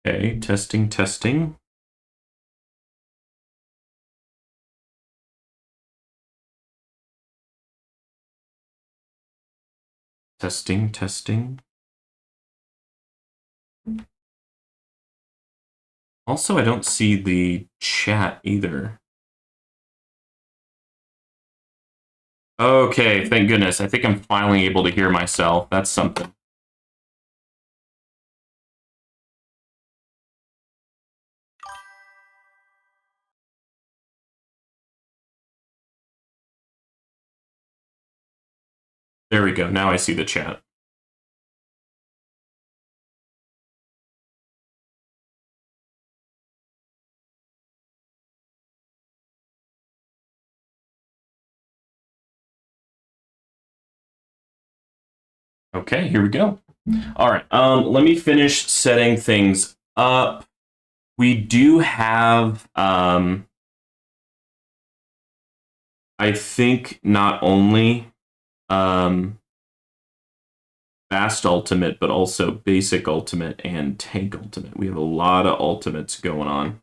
Okay, testing, testing. Testing, testing. Also, I don't see the chat either. Okay, thank goodness. I think I'm finally able to hear myself. That's something. There we go. Now I see the chat. Okay, here we go. All right. Let me finish setting things up. We do have I think not only fast ultimate, but also basic ultimate and tank ultimate. We have a lot of ultimates going on.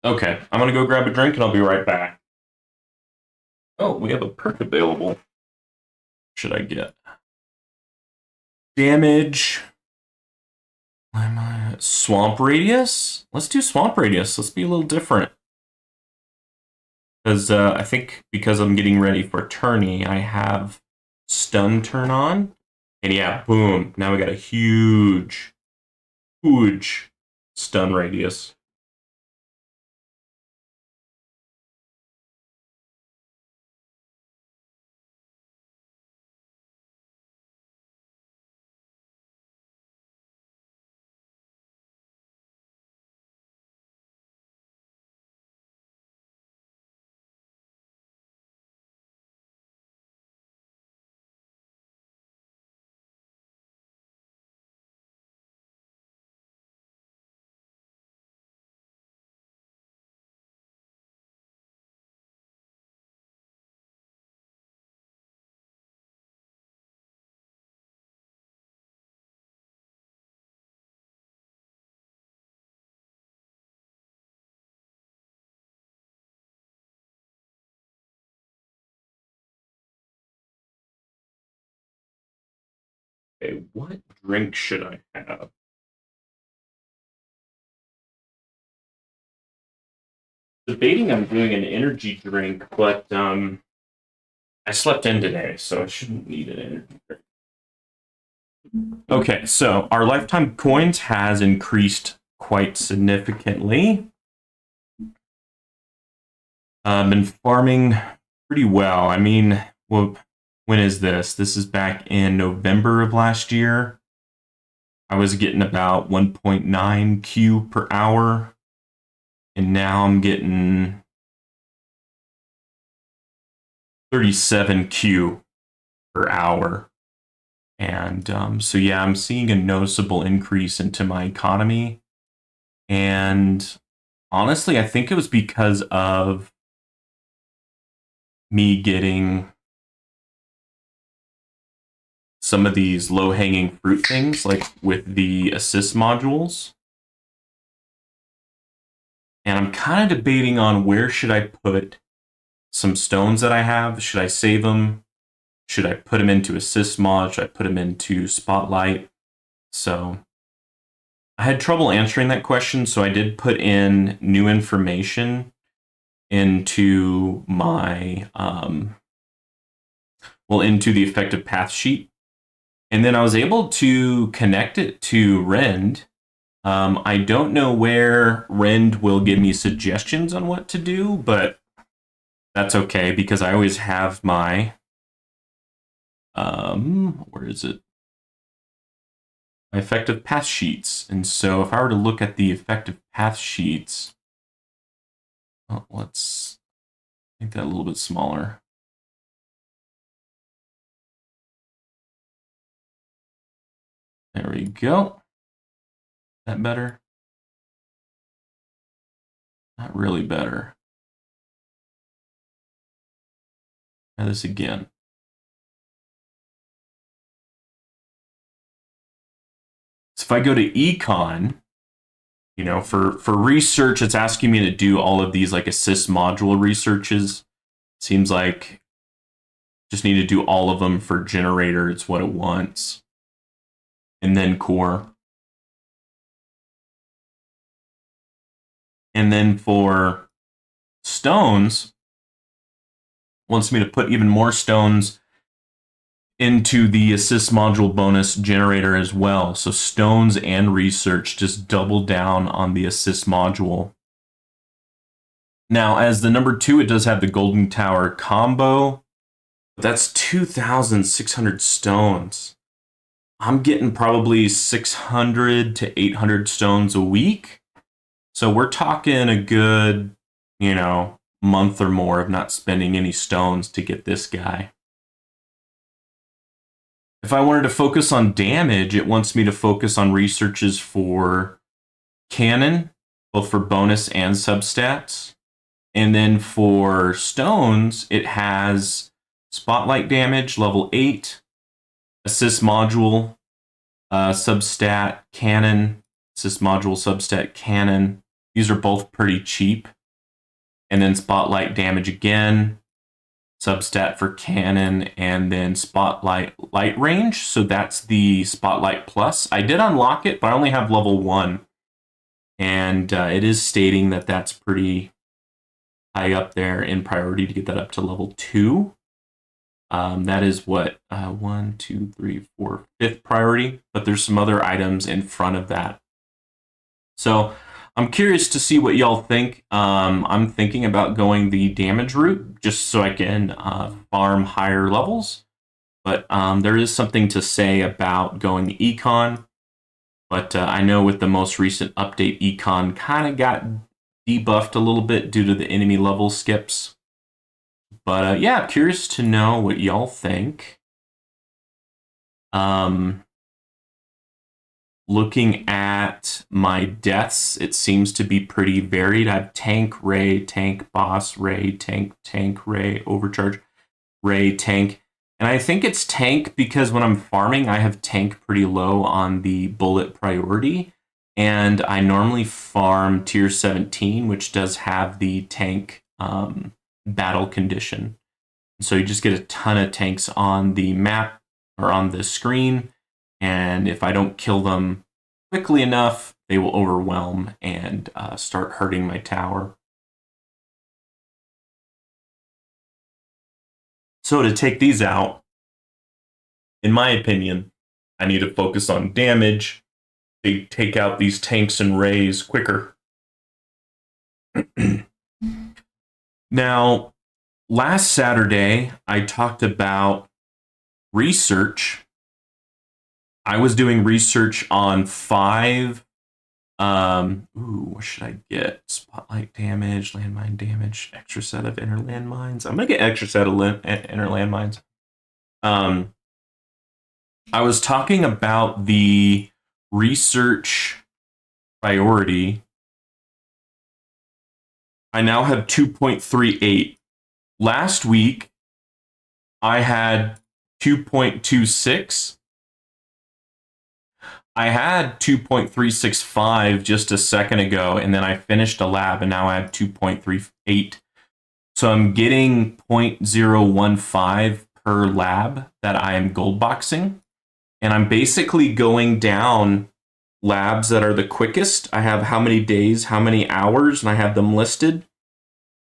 Okay, I'm gonna go grab a drink and I'll be right back. Oh, we have a perk available. What should I get? Damage. Swamp radius? Let's do swamp radius. Let's be a little different. Because I think because I'm getting ready for tourney, I have stun turn on. And yeah, boom. Now we got a huge stun radius. Okay, what drink should I have? Debating I'm doing an energy drink, but I slept in today, so I shouldn't need an energy drink. Okay, so our lifetime coins has increased quite significantly. Been farming pretty well. I mean, well, when is this? This is back in November of last year. I was getting about 1.9 Q per hour, and now I'm getting 37 Q per hour. And so, yeah, I'm seeing a noticeable increase into my economy. And honestly, I think it was because of me getting some of these low-hanging fruit things, like with the assist modules. And I'm kind of debating on where should I put some stones that I have. Should I save them? Should I put them into assist mod? Should I put them into spotlight? So I had trouble answering that question, so I did put in new information into my into the effective path sheet, and then I was able to connect it to Rend. I don't know where Rend will give me suggestions on what to do, but that's okay because I always have my where is it? My effective path sheets. And so if I were to look at the effective path sheets, let's make that a little bit smaller. There we go. That better? Not really better. Try this again. So if I go to econ, you know, for research, it's asking me to do all of these like assist module researches. Seems like just need to do all of them for generator. It's what it wants. And then core. And then for stones, wants me to put even more stones into the assist module bonus generator as well. So stones and research just double down on the assist module. Now, as the number 2, it does have the golden tower combo. But that's 2,600 stones. I'm getting probably 600 to 800 stones a week. So we're talking a good, you know, month or more of not spending any stones to get this guy. If I wanted to focus on damage, it wants me to focus on researches for cannon, both for bonus and substats. And then for stones, it has spotlight damage, level 8, assist module, substat, cannon, assist module, substat, cannon. These are both pretty cheap. And then spotlight damage again, substat for cannon, and then spotlight light range. So that's the spotlight plus. I did unlock it, but I only have level 1. And it is stating that that's pretty high up there in priority to get that up to level 2. That is what, 1, 2, 3, 4, 5th priority, but there's some other items in front of that. So I'm curious to see what y'all think. I'm thinking about going the damage route just so I can farm higher levels. But there is something to say about going econ. But I know with the most recent update, econ kind of got debuffed a little bit due to the enemy level skips. But yeah, curious to know what y'all think. Looking at my deaths, it seems to be pretty varied. I have tank, ray, tank, boss, ray, tank, tank, ray, overcharge, ray, tank. And I think it's tank because when I'm farming, I have tank pretty low on the bullet priority. And I normally farm tier 17, which does have the tank battle condition. So you just get a ton of tanks on the map or on the screen. And if I don't kill them quickly enough, they will overwhelm and start hurting my tower. So to take these out, in my opinion, I need to focus on damage. They take out these tanks and rays quicker. Now, last Saturday, I talked about research. I was doing research on 5. What should I get? Spotlight damage, landmine damage, extra set of inner landmines. I'm gonna get extra set of inner landmines. I was talking about the research priority. I now have 2.38. Last week, I had 2.26. I had 2.365 just a second ago, and then I finished a lab, and now I have 2.38. So I'm getting 0.015 per lab that I am gold boxing. And I'm basically going down labs that are the quickest. I have how many days, how many hours, and I have them listed.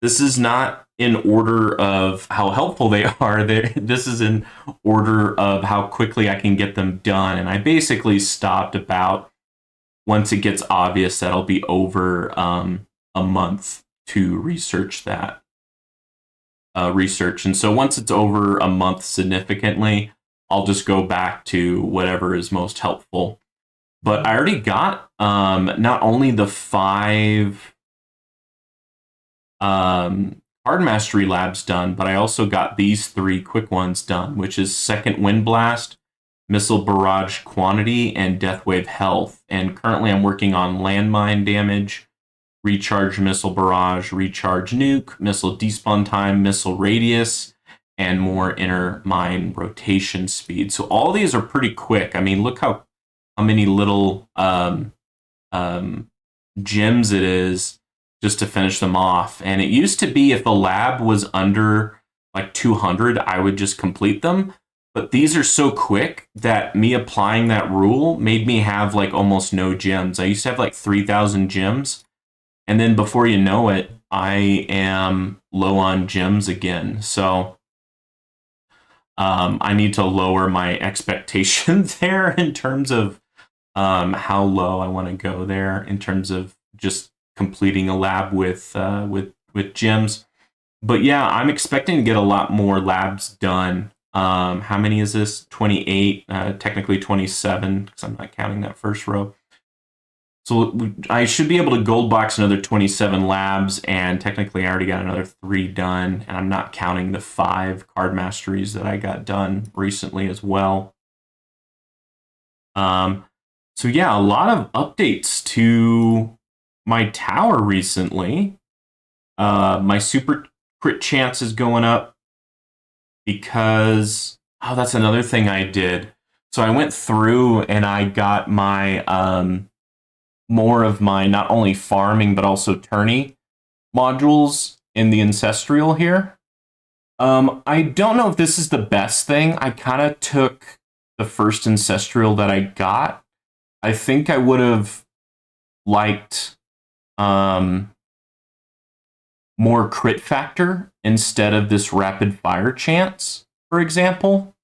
This is not in order of how helpful they are. This is in order of how quickly I can get them done. And I basically stopped about once it gets obvious that I'll be over a month to research that research. And so once it's over a month significantly, I'll just go back to whatever is most helpful. But I already got not only the 5 card mastery labs done, but I also got these 3 quick ones done, which is Second Wind Blast, Missile Barrage Quantity, and Deathwave Health. And currently I'm working on Landmine Damage, Recharge Missile Barrage, Recharge Nuke, Missile Despawn Time, Missile Radius, and more Inner Mine Rotation Speed. So all these are pretty quick. I mean, look how many little gems it is just to finish them off. And it used to be if a lab was under like 200, I would just complete them. But these are so quick that me applying that rule made me have like almost no gems. I used to have like 3,000 gems. And then before you know it, I am low on gems again. So I need to lower my expectations there in terms of how low I want to go there in terms of just completing a lab with gems. But yeah, I'm expecting to get a lot more labs done. How many is this? 28, technically 27, because I'm not counting that first row. So I should be able to gold box another 27 labs, and technically I already got another 3 done, and I'm not counting the 5 card masteries that I got done recently as well. So yeah, a lot of updates to my tower recently. My super crit chance is going up because, oh, that's another thing I did. So I went through and I got my more of my not only farming but also tourney modules in the ancestral here. I don't know if this is the best thing. I kind of took the first ancestral that I got. I think I would have liked more crit factor instead of this rapid fire chance, for example.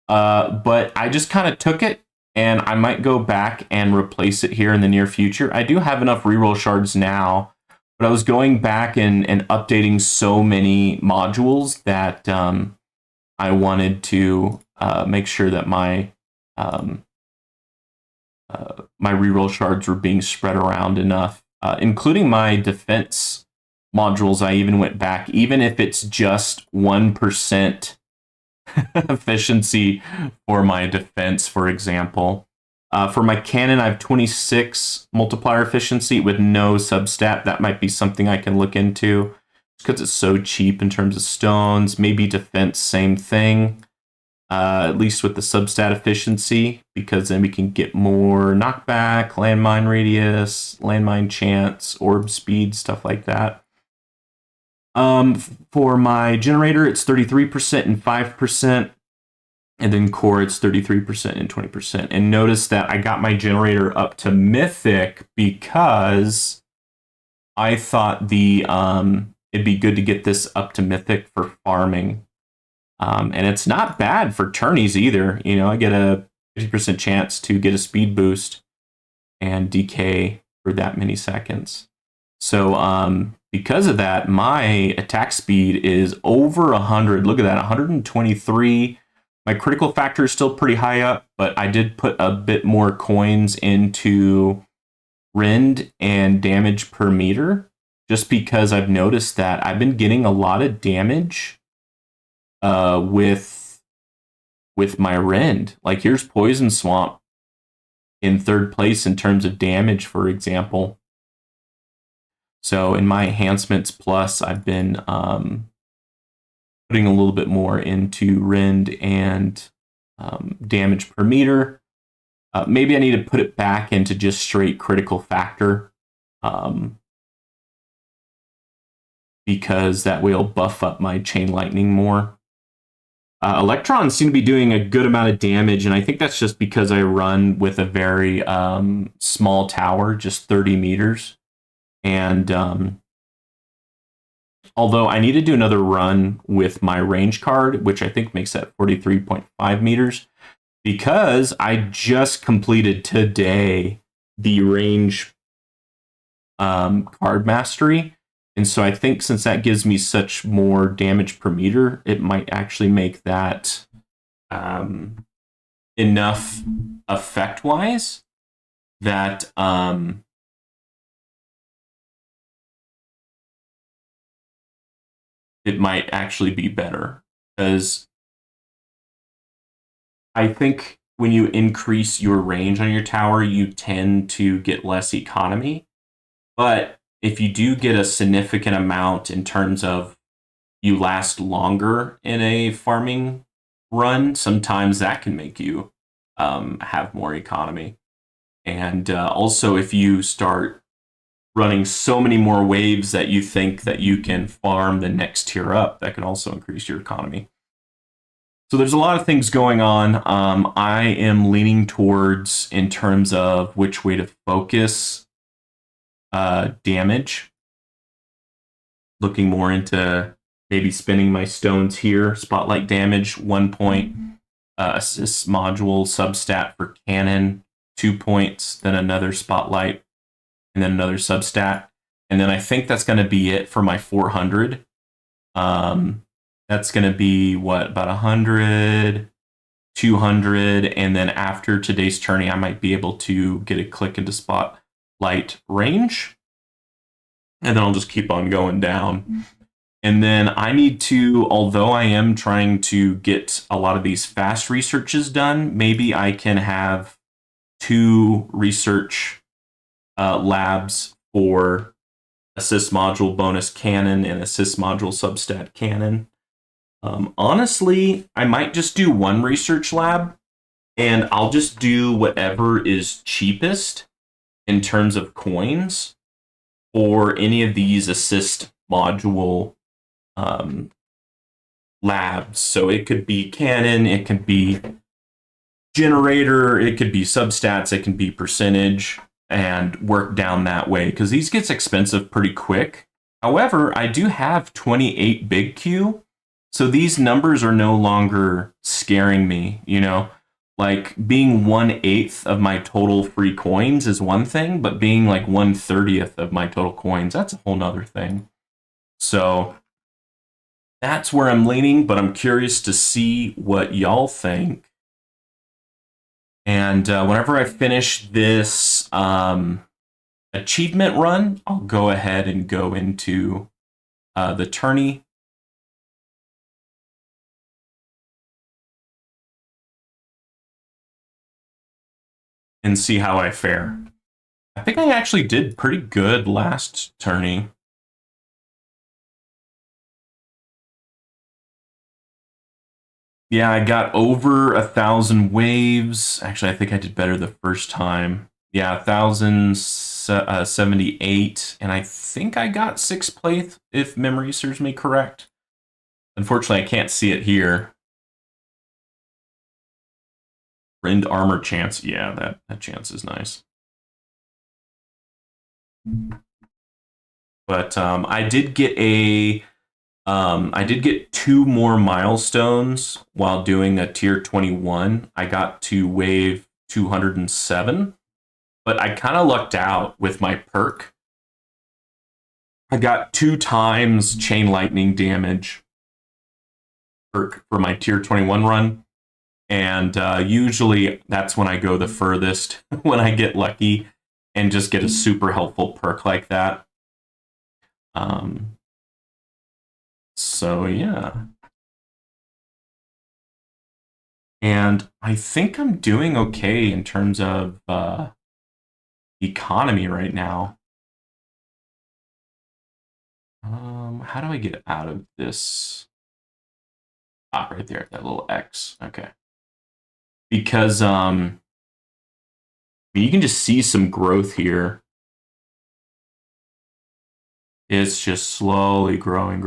But I just kind of took it, and I might go back and replace it here in the near future. I do have enough reroll shards now, but I was going back and updating so many modules that I wanted to make sure that my my reroll shards were being spread around enough, including my defense modules. I even went back, even if it's just 1% efficiency for my defense, for example. For my cannon, I have 26 multiplier efficiency with no substat. That might be something I can look into because it's so cheap in terms of stones. Maybe defense, same thing. At least with the substat efficiency, because then we can get more knockback, landmine radius, landmine chance, orb speed, stuff like that. For my generator, it's 33% and 5%. And then core, it's 33% and 20%. And notice that I got my generator up to mythic because I thought it'd be good to get this up to mythic for farming. And it's not bad for tourneys either. You know, I get a 50% chance to get a speed boost and decay for that many seconds. So because of that, my attack speed is over 100. Look at that, 123. My critical factor is still pretty high up, but I did put a bit more coins into Rend and damage per meter, just because I've noticed that I've been getting a lot of damage with my Rend. Like here's Poison Swamp in 3rd place in terms of damage, for example. So in my enhancements plus, I've been putting a little bit more into Rend and damage per meter. Maybe I need to put it back into just straight critical factor, because that way it'll buff up my chain lightning more. Electrons seem to be doing a good amount of damage, and I think that's just because I run with a very small tower, just 30 meters. And although I need to do another run with my range card, which I think makes that 43.5 meters, because I just completed today the range card mastery. And so I think since that gives me such more damage per meter, it might actually make that enough effect-wise that it might actually be better. Because I think when you increase your range on your tower, you tend to get less economy. But if you do get a significant amount in terms of you last longer in a farming run, sometimes that can make you have more economy. And also, if you start running so many more waves that you think that you can farm the next tier up, that can also increase your economy. So there's a lot of things going on. I am leaning towards, in terms of which way to focus damage, looking more into maybe spinning my stones here. Spotlight damage, 1 point. Assist module substat for cannon, 2 points. Then another spotlight, and then another substat. And then I think that's going to be it for my 400. That's going to be what, about 100, 200, and then after today's tourney, I might be able to get a click into spotlight range, and then I'll just keep on going down. And then I need to, although I am trying to get a lot of these fast researches done, maybe I can have 2 research labs for assist module bonus cannon and assist module substat cannon. Honestly, I might just do 1 research lab, and I'll just do whatever is cheapest in terms of coins for any of these assist module labs. So it could be cannon, it could be generator, it could be substats, it can be percentage, and work down that way, because these gets expensive pretty quick. However, I do have 28 big Q, so these numbers are no longer scaring me, you know? Like, being 1/8 of my total free coins is one thing, but being like 1/30th of my total coins, that's a whole nother thing. So that's where I'm leaning, but I'm curious to see what y'all think. And whenever I finish this achievement run, I'll go ahead and go into the tourney. And see how I fare. I think I actually did pretty good last tourney. Yeah, I got over 1,000 waves. Actually, I think I did better the first time. Yeah, 1,078, and I think I got 6th place, if memory serves me correct. Unfortunately, I can't see it here. Rend armor chance. Yeah, that chance is nice. But I did get 2 more milestones while doing a tier 21. I got to wave 207, but I kind of lucked out with my perk. I got 2 times chain lightning damage perk for my tier 21 run. And usually that's when I go the furthest, when I get lucky and just get a super helpful perk like that. So yeah. And I think I'm doing okay in terms of economy right now. How do I get out of this? Ah, right there, that little X. Okay. Because you can just see some growth here. It's just slowly growing.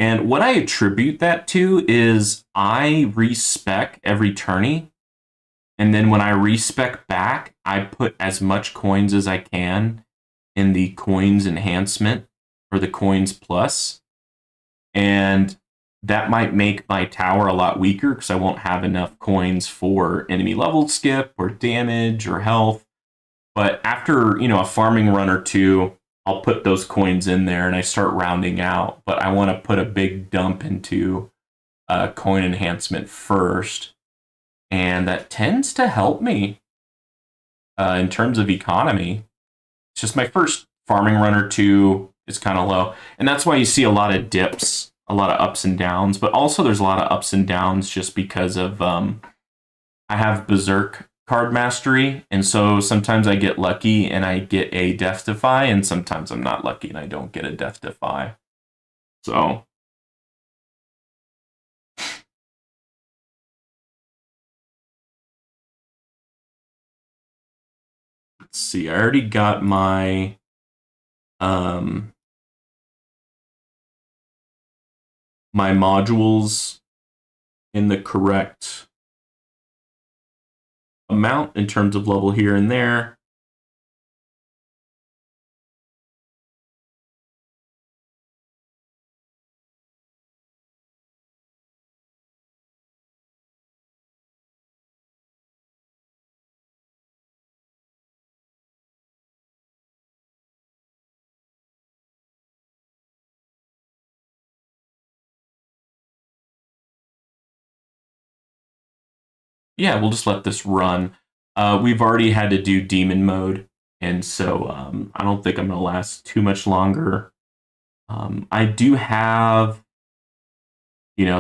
And what I attribute that to is I respec every tourney. And then when I respec back, I put as much coins as I can in the coins enhancement or the coins plus. And that might make my tower a lot weaker because I won't have enough coins for enemy level skip or damage or health. But after, a farming run or two, I'll put those coins in there and I start rounding out. But I want to put a big dump into coin enhancement first. And that tends to help me in terms of economy. It's just my first farming run or two is kind of low. And that's why you see a lot of dips, a lot of ups and downs. But also there's a lot of ups and downs just because of I have Berserk card mastery, and so sometimes I get lucky and I get a death defy, and sometimes I'm not lucky and I don't get a death defy. So let's see. I already got my my modules in the correct amount in terms of level here and there. Yeah, we'll just let this run. We've already had to do demon mode, and so I don't think I'm going to last too much longer. I do have,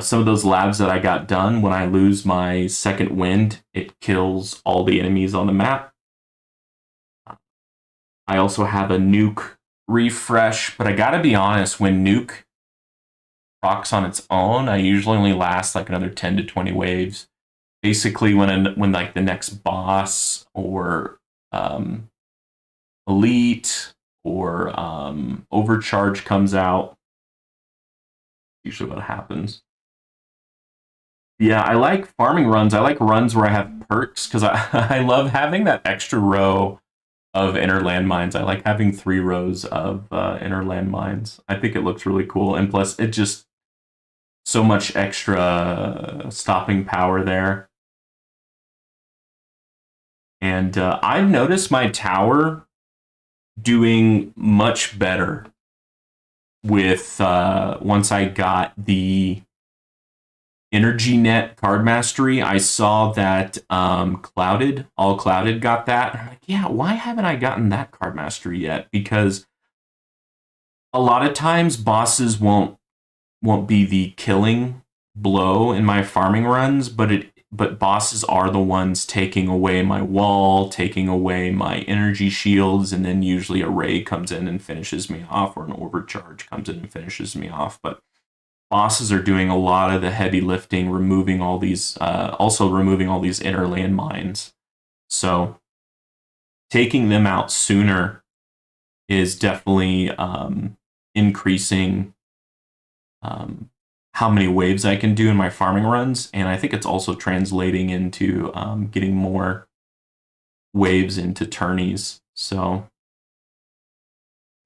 some of those labs that I got done. When I lose my second wind, it kills all the enemies on the map. I also have a nuke refresh, but I gotta be honest, when nuke procs on its own, I usually only last like another 10 to 20 waves. Basically, when like the next boss or elite or overcharge comes out, usually what happens. Yeah, I like farming runs. I like runs where I have perks because I love having that extra row of inner landmines. I like having 3 rows of inner landmines. I think it looks really cool, and plus it just so much extra stopping power there. And I've noticed my tower doing much better with once I got the Energy Net card mastery. I saw that All Clouded got that. I'm like, yeah, why haven't I gotten that card mastery yet? Because a lot of times bosses won't be the killing blow in my farming runs, but bosses are the ones taking away my wall, taking away my energy shields, and then usually a ray comes in and finishes me off, or an overcharge comes in and finishes me off. But bosses are doing a lot of the heavy lifting, removing all these inner landmines. So taking them out sooner is definitely increasing how many waves I can do in my farming runs, and I think it's also translating into getting more waves into tourneys. So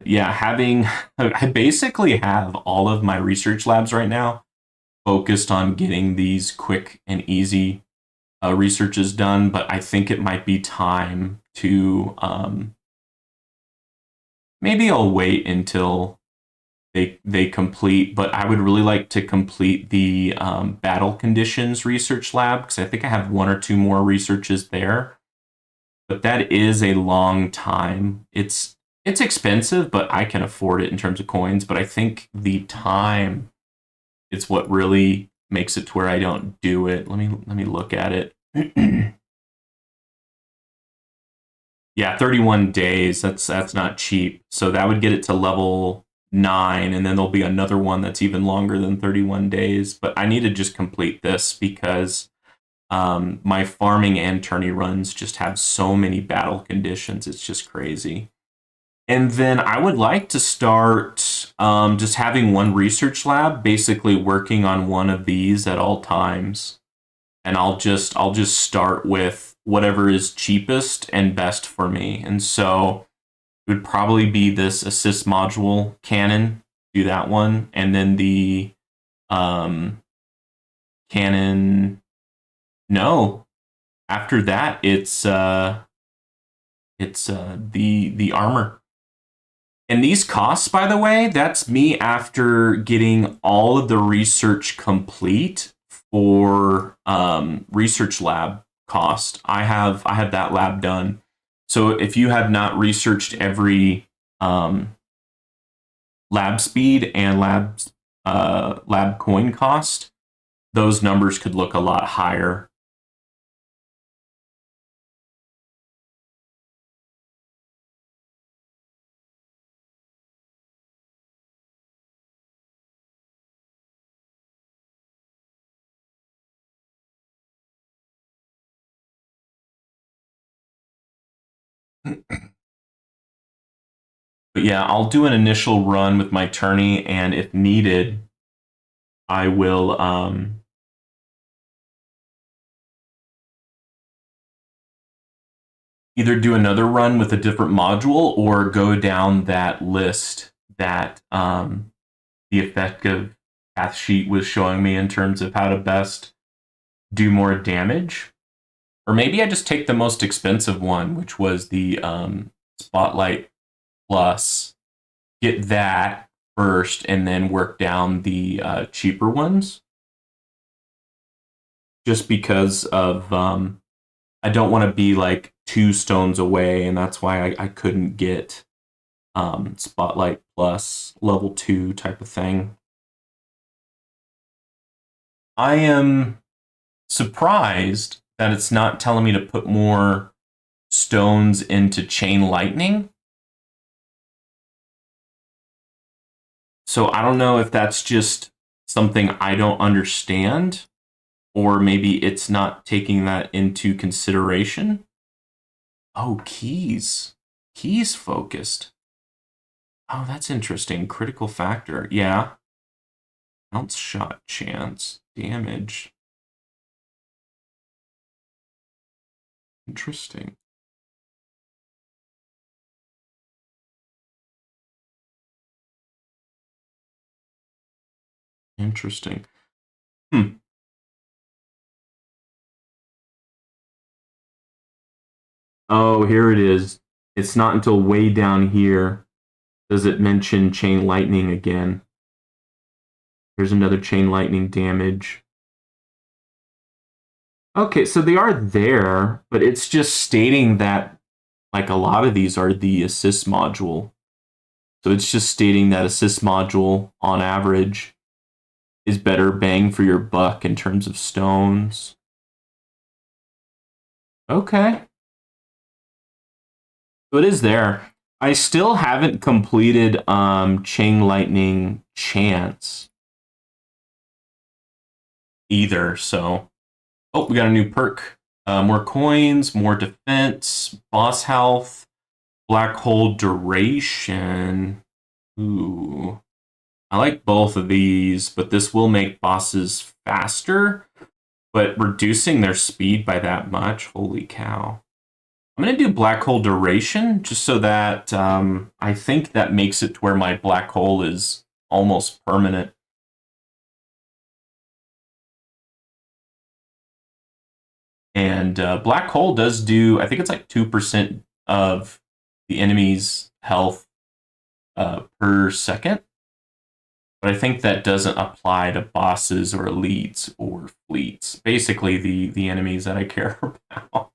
yeah, I basically have all of my research labs right now focused on getting these quick and easy researches done, but I think it might be time to maybe I'll wait until they complete, but I would really like to complete the battle conditions research lab because I think I have 1 or 2 more researches there. But that is a long time. It's expensive, but I can afford it in terms of coins. But I think the time is what really makes it to where I don't do it. Let me look at it. Yeah, 31 days. That's not cheap. So that would get it to level 9, and then there'll be another one that's even longer than 31 days. But I need to just complete this because my farming and tourney runs just have so many battle conditions. It's just crazy. And then I would like to start just having one research lab, basically working on one of these at all times. And I'll just start with whatever is cheapest and best for me. And so it would probably be this assist module cannon, do that one, and then the um, cannon. No, after that it's the armor. And these costs, by the way, that's me after getting all of the research complete for research lab cost. I have that lab done. So if you have not researched every lab speed and lab coin cost, those numbers could look a lot higher. But yeah, I'll do an initial run with my tourney, and if needed, I will either do another run with a different module or go down that list that the effective path sheet was showing me in terms of how to best do more damage. Or maybe I just take the most expensive one, which was the Spotlight Plus, get that first, and then work down the cheaper ones. Just because of I don't want to be like 2 stones away, and that's why I couldn't get Spotlight Plus level 2 type of thing. I am surprised that it's not telling me to put more stones into Chain Lightning. So I don't know if that's just something I don't understand, or maybe it's not taking that into consideration. Oh, keys. Keys focused. Oh, that's interesting. Critical factor. Yeah. Bounce shot chance. Damage. Interesting. Interesting. Hmm. Oh, here it is. It's not until way down here does it mention chain lightning again. Here's another chain lightning damage. Okay, so they are there, but it's just stating that like a lot of these are the assist module. So it's just stating that assist module on average is better bang for your buck in terms of stones. Okay. So it is there. I still haven't completed Chain Lightning Chance either, so oh, we got a new perk. More coins, more defense, boss health, black hole duration. Ooh. I like both of these, but this will make bosses faster, but reducing their speed by that much, holy cow. I'm going to do black hole duration just so that I think that makes it to where my black hole is almost permanent. And black hole does do, I think it's like 2% of the enemy's health per second. But I think that doesn't apply to bosses or elites or fleets. Basically, the enemies that I care about.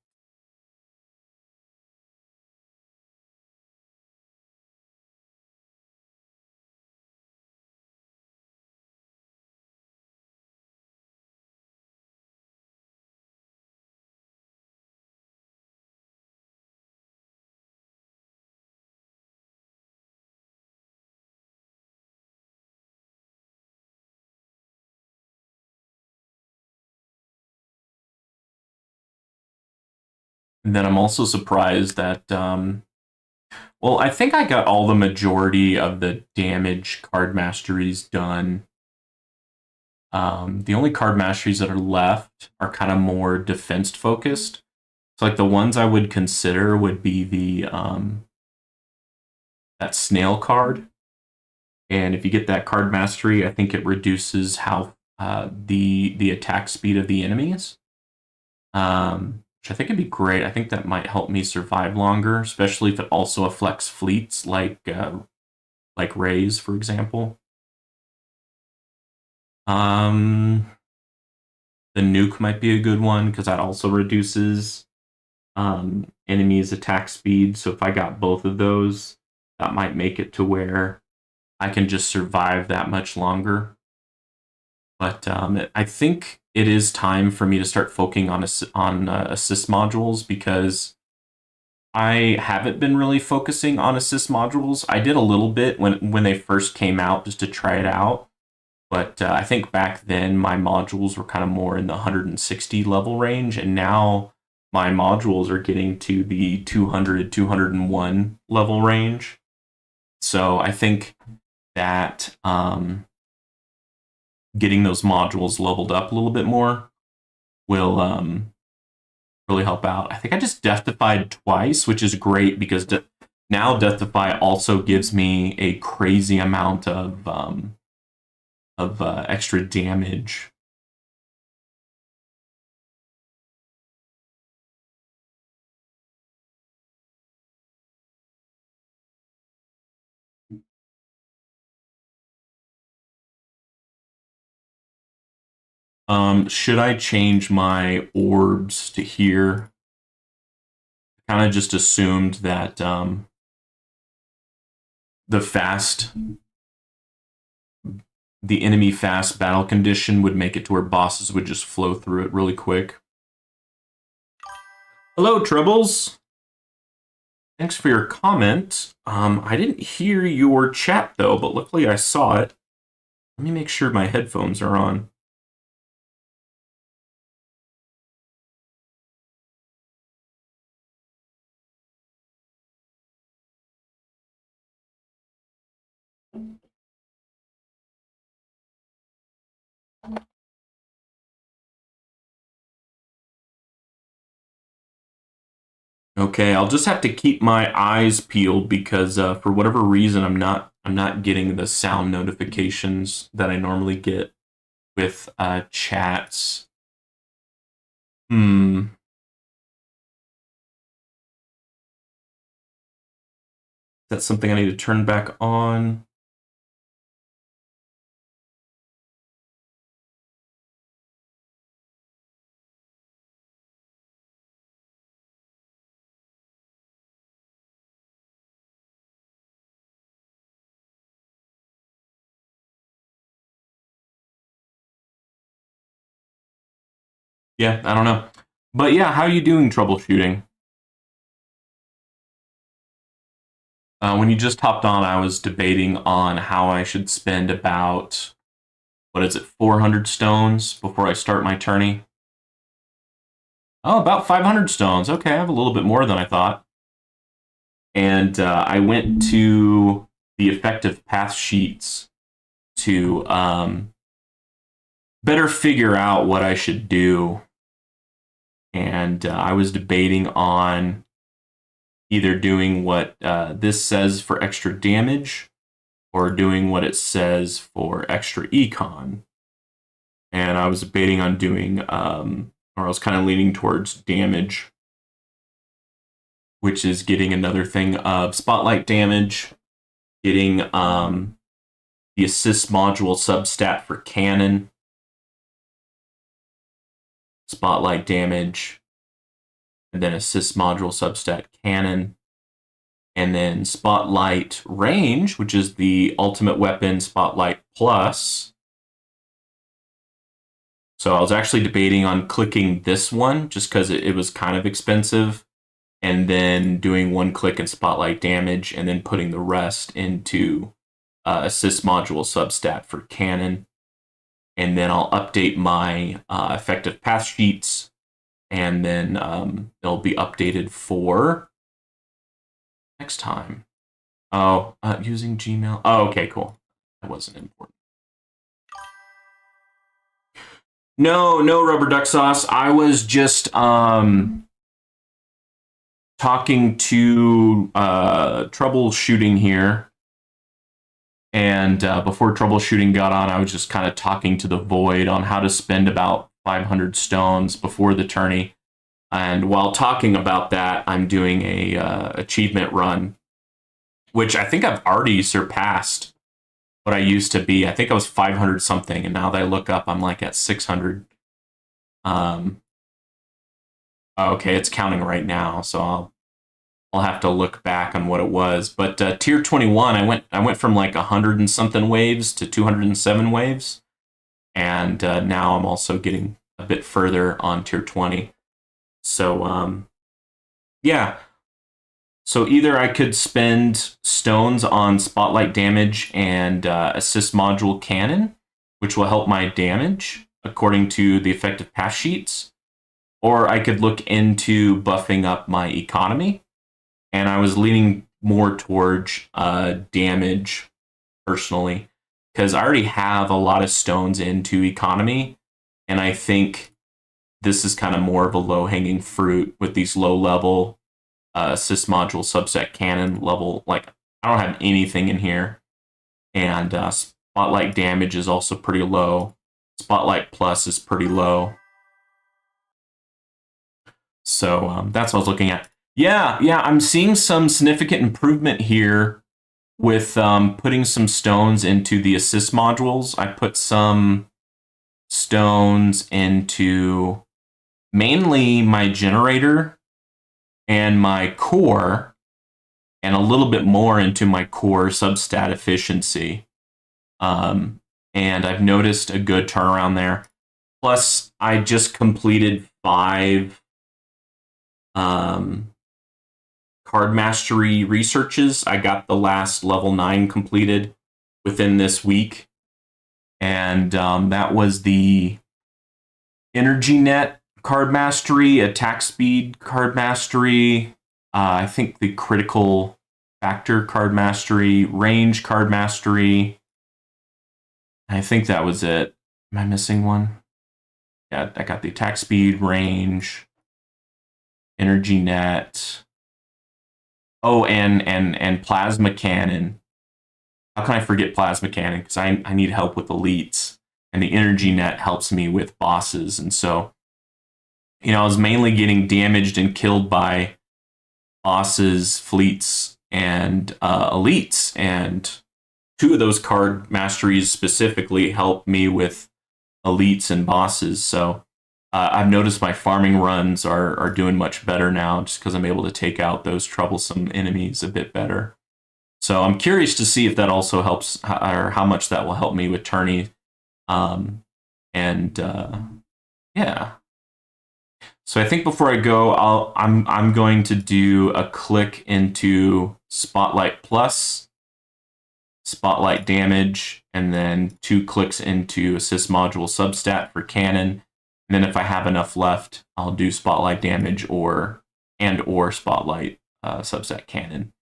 And then I'm also surprised that Well, I think I got all the majority of the damage card masteries done. The only card masteries that are left are kind of more defense focused. So like the ones I would consider would be the that snail card. And if you get that card mastery, I think it reduces how the attack speed of the enemies. Which I think would be great. I think that might help me survive longer, especially if it also affects fleets like Rays, for example. Um, the nuke might be a good one because that also reduces enemies' attack speed. So if I got both of those, that might make it to where I can just survive that much longer. But I think it is time for me to start focusing on assist modules because I haven't been really focusing on assist modules. I did a little bit when they first came out just to try it out. But I think back then my modules were kind of more in the 160 level range, and now my modules are getting to the 200, 201 level range. So I think that getting those modules leveled up a little bit more will really help out. I think I just Death Defied twice, which is great because now Death Defy also gives me a crazy amount of extra damage. Should I change my orbs to here? Kind of just assumed that the enemy fast battle condition would make it to where bosses would just flow through it really quick. Hello, Troubles. Thanks for your comment. I didn't hear your chat though, but luckily I saw it. Let me make sure my headphones are on. Okay, I'll just have to keep my eyes peeled because for whatever reason I'm not getting the sound notifications that I normally get with chats. That's something I need to turn back on. Yeah, I don't know. But yeah, how are you doing troubleshooting? When you just hopped on, I was debating on how I should spend about, what is it, 400 stones before I start my tourney. Oh, about 500 stones. Okay, I have a little bit more than I thought. And I went to the effective path sheets to better figure out what I should do. And I was debating on either doing what this says for extra damage or doing what it says for extra econ. And I was debating on doing, or I was kind of leaning towards damage, which is getting another thing of spotlight damage, getting the assist module substat for cannon, spotlight damage, and then assist module substat cannon, and then spotlight range, which is the ultimate weapon spotlight plus. So I was actually debating on clicking this one just because it was kind of expensive, and then doing one click and spotlight damage, and then putting the rest into assist module substat for cannon. And then I'll update my effective path sheets, and then they'll be updated for next time. Oh, using Gmail. Oh, okay, cool. That wasn't important. No, no rubber duck sauce. I was just talking to troubleshooting here. And before troubleshooting got on, I was just kind of talking to the void on how to spend about 500 stones before the tourney. And while talking about that, I'm doing a achievement run, which I think I've already surpassed what I used to be. I think I was 500 something, and now that I look up, I'm like at 600. Um, okay, it's counting right now, so I'll have to look back on what it was. But tier 21, I went from like 100 and something waves to 207 waves, and now I'm also getting a bit further on tier 20. So yeah. So either I could spend stones on spotlight damage and assist module cannon, which will help my damage according to the effective path sheets, or I could look into buffing up my economy. And I was leaning more towards damage personally, because I already have a lot of stones into economy, and I think this is kind of more of a low hanging fruit with these low level assist module subset cannon level. Like, I don't have anything in here, and spotlight damage is also pretty low. Spotlight plus is pretty low. So that's what I was looking at. Yeah, I'm seeing some significant improvement here with putting some stones into the assist modules. I put some stones into mainly my generator and my core, and a little bit more into my core substat efficiency. And I've noticed a good turnaround there. Plus, I just completed 5 card mastery researches. I got the last level 9 completed within this week. And that was the energy net card mastery, attack speed card mastery, I think the critical factor card mastery, range card mastery. I think that was it. Am I missing one? Yeah, I got the attack speed, range, energy net. Oh, and plasma cannon. How can I forget plasma cannon? Because I need help with elites, and the energy net helps me with bosses. And so, I was mainly getting damaged and killed by bosses, fleets, and elites. And 2 of those card masteries specifically help me with elites and bosses. So I've noticed my farming runs are doing much better now, just because I'm able to take out those troublesome enemies a bit better. So I'm curious to see if that also helps, or how much that will help me with tourney. And yeah. So I think before I go, I'm going to do a click into Spotlight Plus, Spotlight Damage, and then 2 clicks into Assist Module Substat for Cannon. And then if I have enough left, I'll do Spotlight Damage or Spotlight Substat Cannon.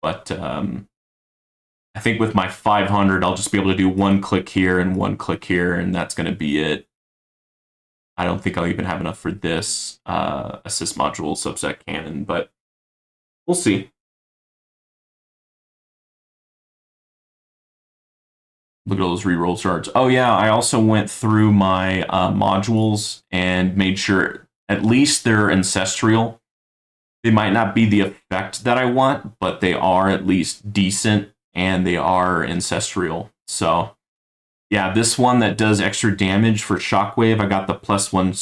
But I think with my 500, I'll just be able to do 1 click here and 1 click here, and that's going to be it. I don't think I'll even have enough for this assist module subset cannon, but we'll see. Look at all those reroll shards. Oh yeah, I also went through my modules and made sure at least they're ancestral. They might not be the effect that I want, but they are at least decent, and they are ancestral. So yeah, this one that does extra damage for shockwave, I got the +1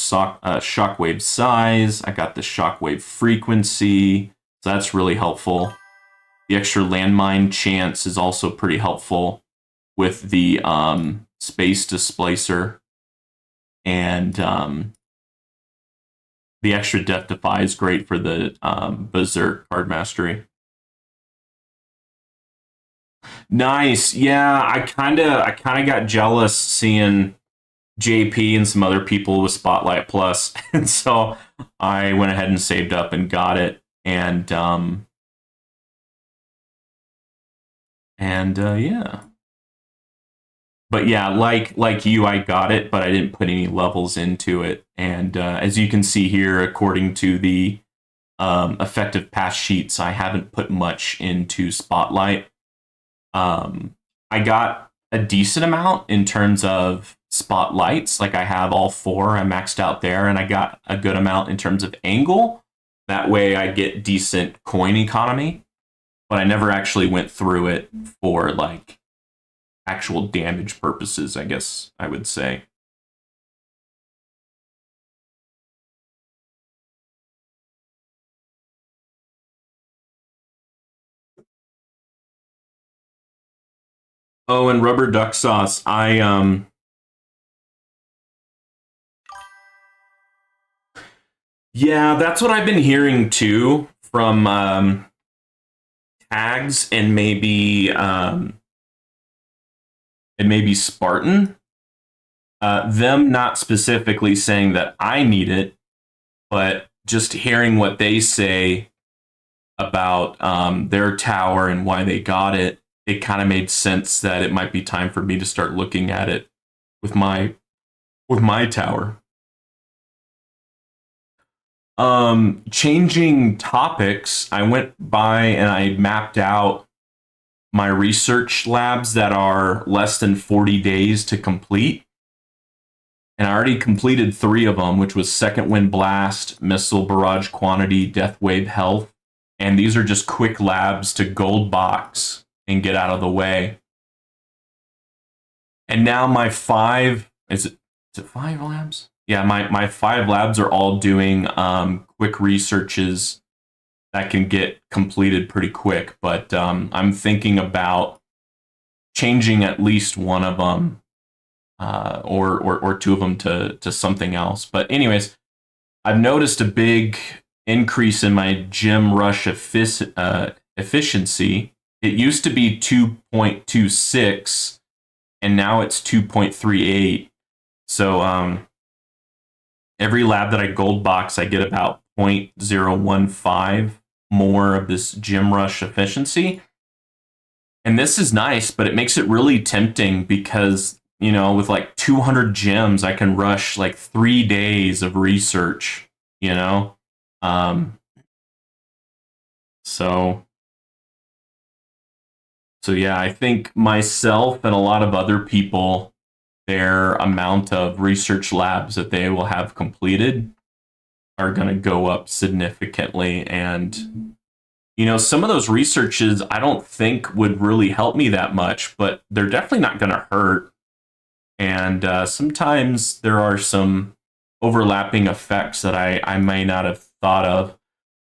shockwave size. I got the shockwave frequency, so that's really helpful. The extra landmine chance is also pretty helpful with the space displacer. And the extra death defy is great for the berserk card mastery. Nice. Yeah, I kind of got jealous seeing JP and some other people with Spotlight Plus, and so I went ahead and saved up and got it. And And yeah. But yeah, like you, I got it, but I didn't put any levels into it. And as you can see here, according to the effective pass sheets, I haven't put much into Spotlight. I got a decent amount in terms of spotlights. Like I have all four, I maxed out there, and I got a good amount in terms of angle. That way I get decent coin economy, but I never actually went through it for like actual damage purposes, I guess I would say. Oh, and rubber duck sauce. Yeah, that's what I've been hearing too from tags and maybe Spartan. Them not specifically saying that I need it, but just hearing what they say about their tower and why they got it, it kind of made sense that it might be time for me to start looking at it with my tower. Changing topics, I went by and I mapped out my research labs that are less than 40 days to complete. And I already completed 3 of them, which was Second Wind Blast, Missile Barrage Quantity, Death Wave Health. And these are just quick labs to gold box and get out of the way. And now my 5, is it 5 labs? Yeah, my 5 labs are all doing quick researches that can get completed pretty quick. But I'm thinking about changing at least one of them or 2 of them to something else. But anyways, I've noticed a big increase in my gym rush efficiency. It used to be 2.26, and now it's 2.38. So every lab that I gold box, I get about 0.015 more of this gym rush efficiency. And this is nice, but it makes it really tempting because, you know, with like 200 gems, I can rush like 3 days of research, you know? Um, so, so yeah, I think myself and a lot of other people, their amount of research labs that they will have completed are going to go up significantly. And, you know, some of those researches I don't think would really help me that much, but they're definitely not going to hurt. And sometimes there are some overlapping effects that I may not have thought of.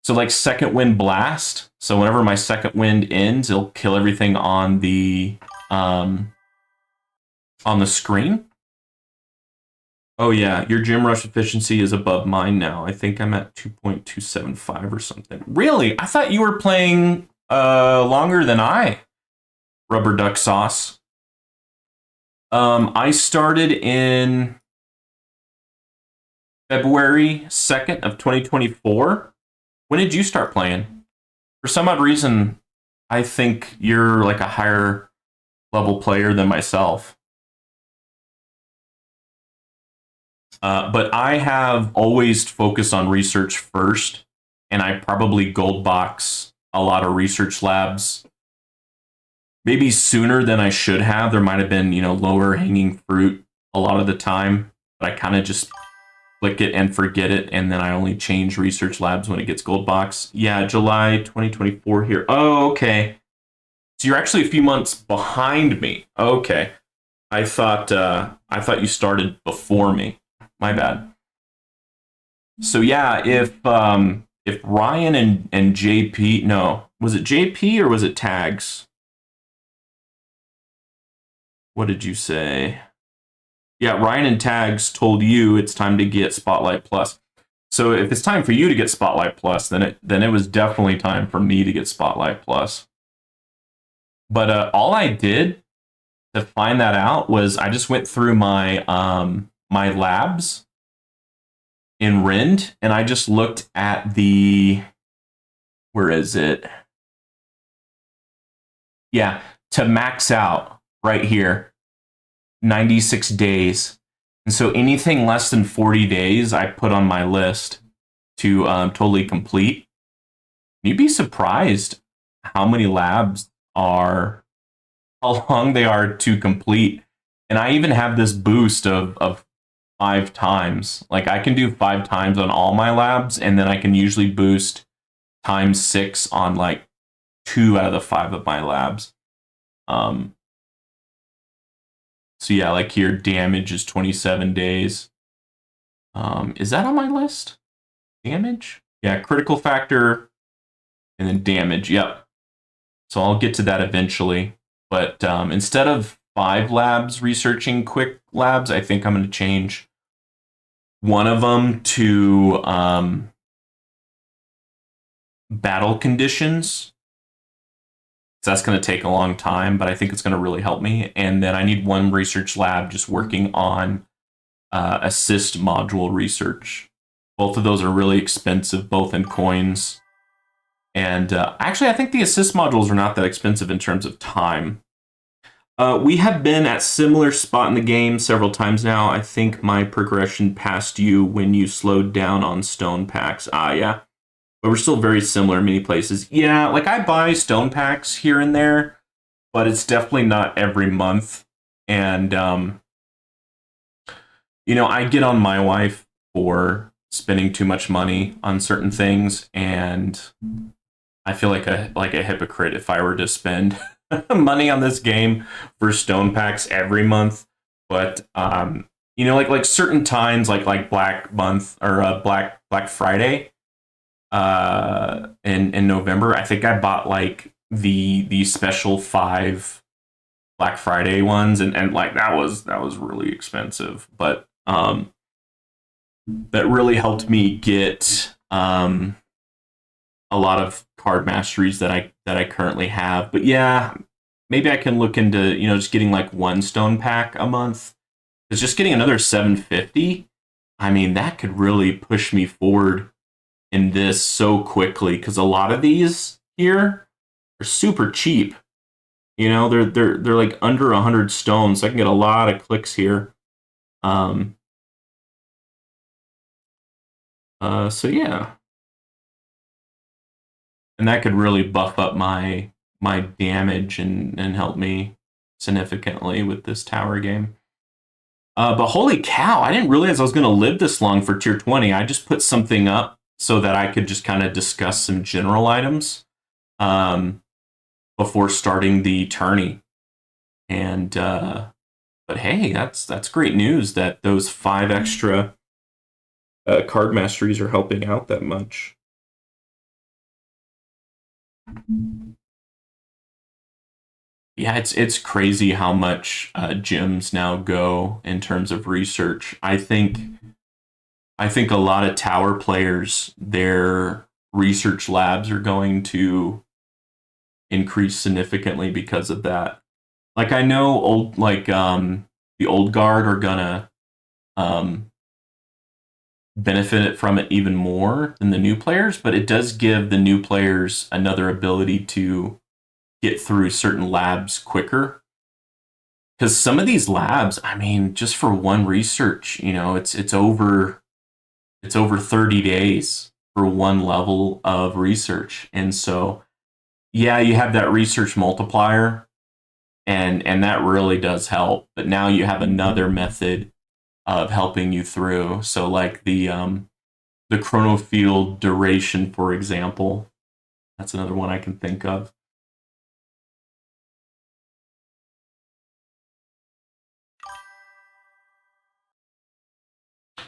So like Second Wind Blast. So whenever my second wind ends, it'll kill everything on the screen. Oh yeah, your gym rush efficiency is above mine now. I think I'm at 2.275 or something. Really? I thought you were playing longer than I. Rubber duck sauce. I started in February 2nd of 2024. When did you start playing? For some odd reason, I think you're like a higher level player than myself. But I have always focused on research first, and I probably gold box a lot of research labs. Maybe sooner than I should have. There might have been, you know, lower hanging fruit a lot of the time, but I kind of just click it and forget it, and then I only change research labs when it gets gold box. Yeah, July 2024 here. Oh, okay. So you're actually a few months behind me. Okay. I thought you started before me. My bad. So yeah, if Ryan and JP, no, was it JP or was it Tags? What did you say? Yeah, Ryan and Tags told you it's time to get Spotlight Plus. So if it's time for you to get Spotlight Plus, then it was definitely time for me to get Spotlight Plus. But all I did to find that out was I just went through my labs in Rend, and I just looked at where is it? Yeah, to max out right here, 96 days. And so anything less than 40 days, I put on my list to totally complete. You'd be surprised how many labs are, how long they are to complete. And I even have this boost of 5 times. Like I can do 5 times on all my labs, and then I can usually boost ×6 on like 2 out of the 5 of my labs. So yeah, like here, damage is 27 days. Is that on my list? Damage? Yeah, critical factor, and then damage. Yep. So I'll get to that eventually. But instead of 5 labs researching quick labs, I think I'm going to change one of them to battle conditions. So that's going to take a long time, but I think it's going to really help me. And then I need one research lab just working on assist module research. Both of those are really expensive, both in coins. And actually, I think the assist modules are not that expensive in terms of time. We have been at similar spot in the game several times now. I think my progression passed you when you slowed down on stone packs. Yeah. But we're still very similar in many places. Yeah, like I buy stone packs here and there, but it's definitely not every month. And, you know, I get on my wife for spending too much money on certain things, and I feel like a hypocrite if I were to spend money on this game for stone packs every month. But you know, like certain times, like Black Month or Black Friday, in November, I think I bought like the special 5 Black Friday ones, and like that was really expensive, but that really helped me get a lot of card masteries that I currently have. But yeah, maybe I can look into, you know, just getting like 1 stone pack a month. Because just getting another 750, I mean, that could really push me forward in this so quickly, because a lot of these here are super cheap. You know, they're like under 100 stones. So I can get a lot of clicks here. So yeah, and that could really buff up my damage and help me significantly with this tower game. But holy cow, I didn't realize I was going to live this long for tier 20. I just put something up so that I could just kind of discuss some general items before starting the tourney. And but hey, that's great news that those 5 extra card masteries are helping out that much. Yeah, it's crazy how much gyms now go in terms of research. I think a lot of tower players, their research labs are going to increase significantly because of that. Like I know the old guard are gonna benefit from it even more than the new players, but it does give the new players another ability to get through certain labs quicker. Because some of these labs, I mean, just for one research, you know, it's over 30 days for one level of research. And so yeah, you have that research multiplier, and that really does help. But now you have another method of helping you through. So like the chrono field duration, for example, that's another one I can think of.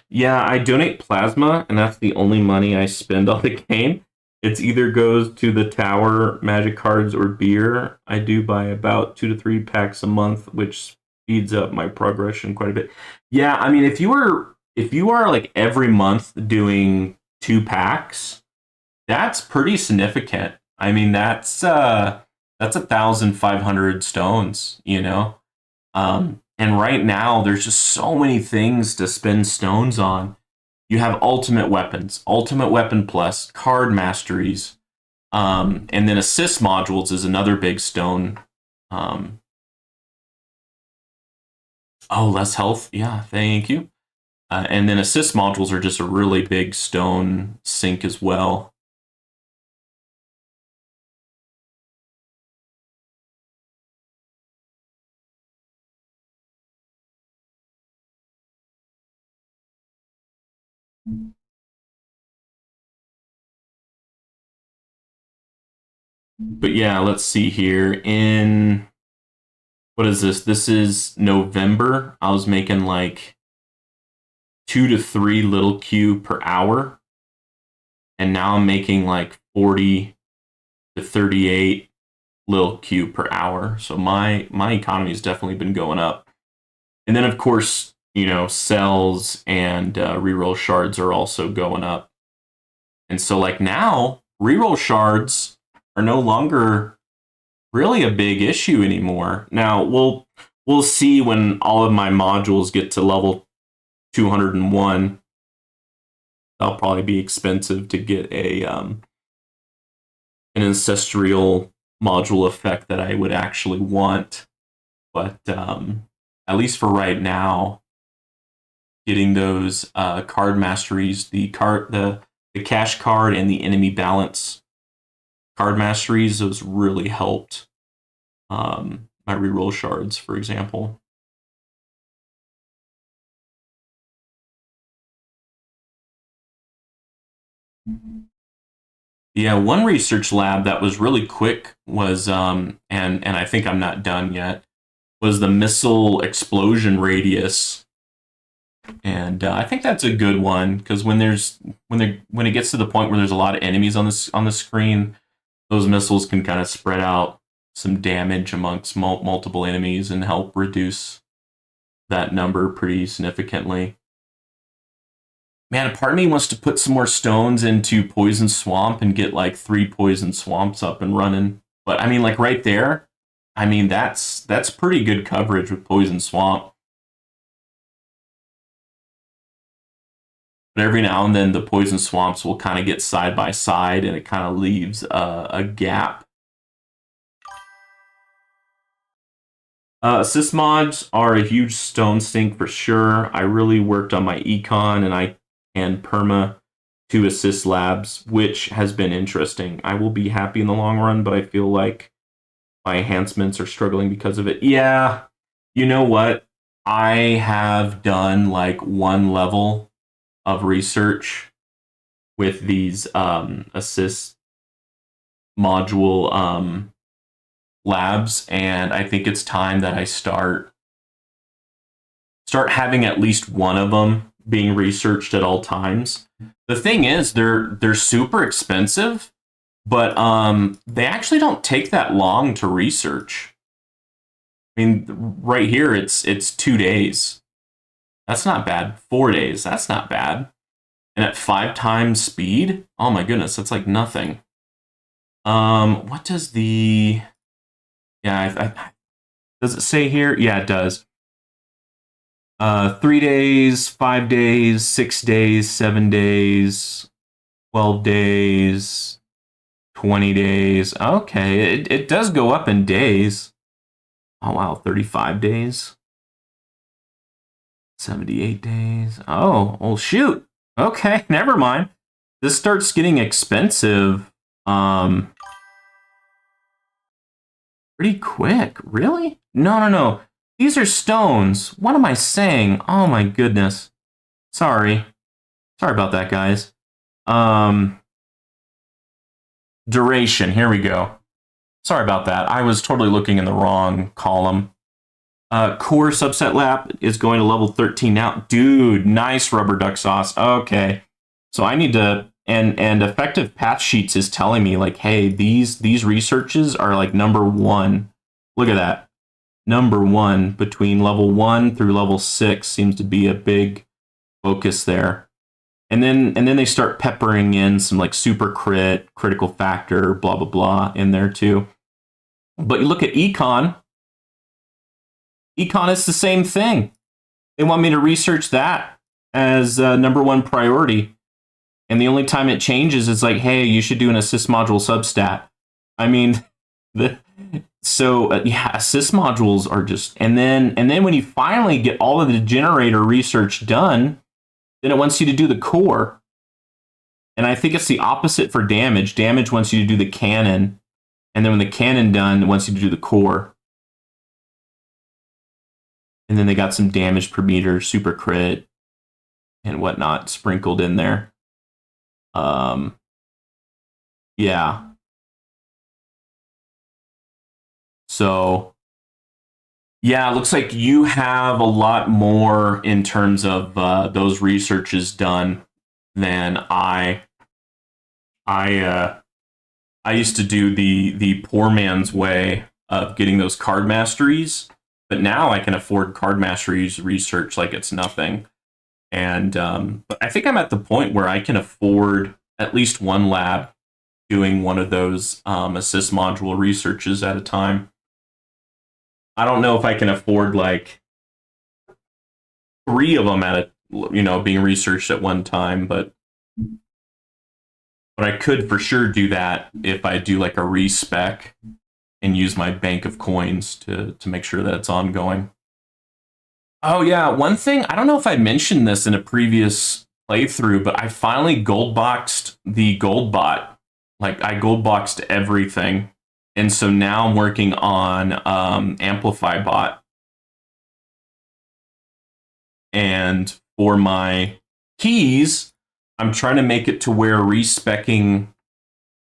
Yeah, I donate plasma, and that's the only money I spend on the game. It's either goes to the tower, magic cards, or beer. I do buy about 2 to 3 packs a month, which speeds up my progression quite a bit. Yeah, I mean, if you are like every month doing 2 packs, that's pretty significant. I mean, that's 1,500 stones, you know. And right now, there's just so many things to spend stones on. You have ultimate weapons, ultimate weapon plus, card masteries, and then assist modules is another big stone Um, oh, less health. Yeah, thank you. And then assist modules are just a really big stone sink as well. But yeah, let's see here. In what is this? This is November. I was making like 2 to 3 little Q per hour. And now I'm making like 40 to 38 little Q per hour. So my economy has definitely been going up. And then of course, cells and reroll shards are also going up. And so like now, reroll shards are no longer really a big issue anymore. Now we'll see when all of my modules get to level 201. That'll probably be expensive to get an ancestral module effect that I would actually want. But at least for right now, getting those card masteries, the cash card and the enemy balance card masteries, those really helped my reroll shards, for example. Yeah, one research lab that was really quick was, and I think I'm not done yet, was the missile explosion radius, and I think that's a good one because when it gets to the point where there's a lot of enemies on the screen, those missiles can kind of spread out some damage amongst multiple enemies and help reduce that number pretty significantly. Man, a part of me wants to put some more stones into Poison Swamp and get like 3 Poison Swamps up and running. But I mean, like right there, I mean that's pretty good coverage with Poison Swamp. But every now and then, the Poison Swamps will kind of get side by side, and it kind of leaves a gap. Assist mods are a huge stone sink for sure. I really worked on my econ and perma to assist labs, which has been interesting. I will be happy in the long run, but I feel like my enhancements are struggling because of it. Yeah, you know what? I have done like 1 level of research with these assist module labs, and I think it's time that I start having at least one of them being researched at all times. The thing is, they're super expensive, but they actually don't take that long to research. I mean, right here it's 2 days. That's not bad. 4 days. That's not bad. And at 5 times speed, oh my goodness, that's like nothing. What does the does it say here? Yeah, it does. 3 days, 5 days, 6 days, 7 days, 12 days, 20 days. Okay, it does go up in days. Oh wow, 35 days. 78 days. Oh, well shoot. Okay, never mind. This starts getting expensive pretty quick. Really? No. These are stones. What am I saying? Oh my goodness. Sorry about that, guys. Duration. Here we go. Sorry about that. I was totally looking in the wrong column. Core subset lab is going to level 13 now. Dude, nice rubber duck sauce. Okay. So I need to, and effective patch sheets is telling me like, hey, these researches are like number 1. Look at that. Number 1 between level 1 through level 6 seems to be a big focus there. And then they start peppering in some like super crit, critical factor, blah blah blah in there too. But you look at econ. Econ is the same thing. They want me to research that as number 1 priority. And the only time it changes is like, hey, you should do an assist module substat. I mean, The, yeah, assist modules are just, and then when you finally get all of the generator research done, then it wants you to do the core. And I think it's the opposite for damage. Damage wants you to do the cannon, and then when the cannon done, it wants you to do the core. And then they got some damage per meter, super crit, and whatnot sprinkled in there. Yeah. So, yeah, it looks like you have a lot more in terms of those researches done than I. I used to do the poor man's way of getting those card masteries, but now I can afford card masteries research like it's nothing. And but I think I'm at the point where I can afford at least one lab doing one of those assist module researches at a time. I don't know if I can afford like three of them at a being researched at one time, but I could for sure do that if I do like a respec and use my bank of coins to make sure that it's ongoing. Oh yeah, one thing, I don't know if I mentioned this in a previous playthrough, but I finally gold boxed the gold bot. Like I gold boxed everything. And so now I'm working on Amplify bot. And for my keys, I'm trying to make it to where respecking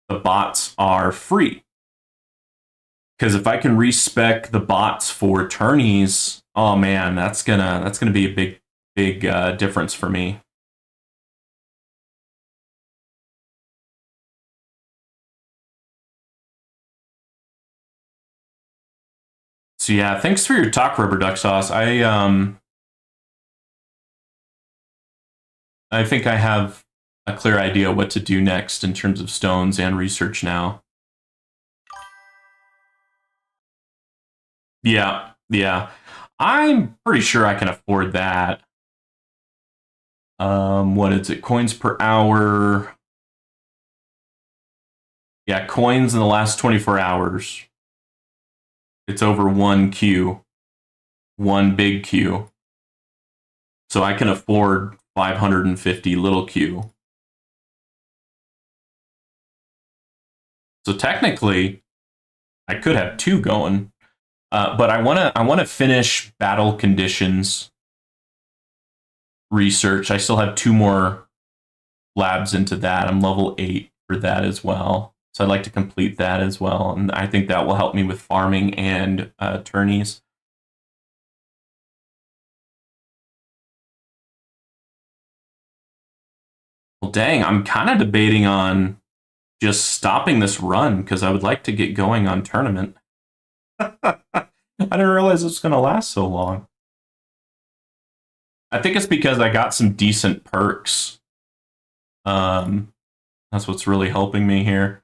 the bots are free. Because if I can respec the bots for tourneys, oh man, that's gonna be a big difference for me. So yeah, thanks for your talk, Rubber Duck Sauce. I think I have a clear idea what to do next in terms of stones and research now. Yeah, yeah. I'm pretty sure I can afford that. What is it? Coins per hour. Yeah, coins in the last 24 hours. It's over 1Q. One big Q. So I can afford 550 little Q. So technically, I could have two going. But I wanna finish battle conditions research. I still have two more labs into that. I'm level 8 for that as well. So I'd like to complete that as well. And I think that will help me with farming and tourneys. Well, dang, I'm kind of debating on just stopping this run because I would like to get going on tournament. I didn't realize it was going to last so long. I think it's because I got some decent perks. That's what's really helping me here.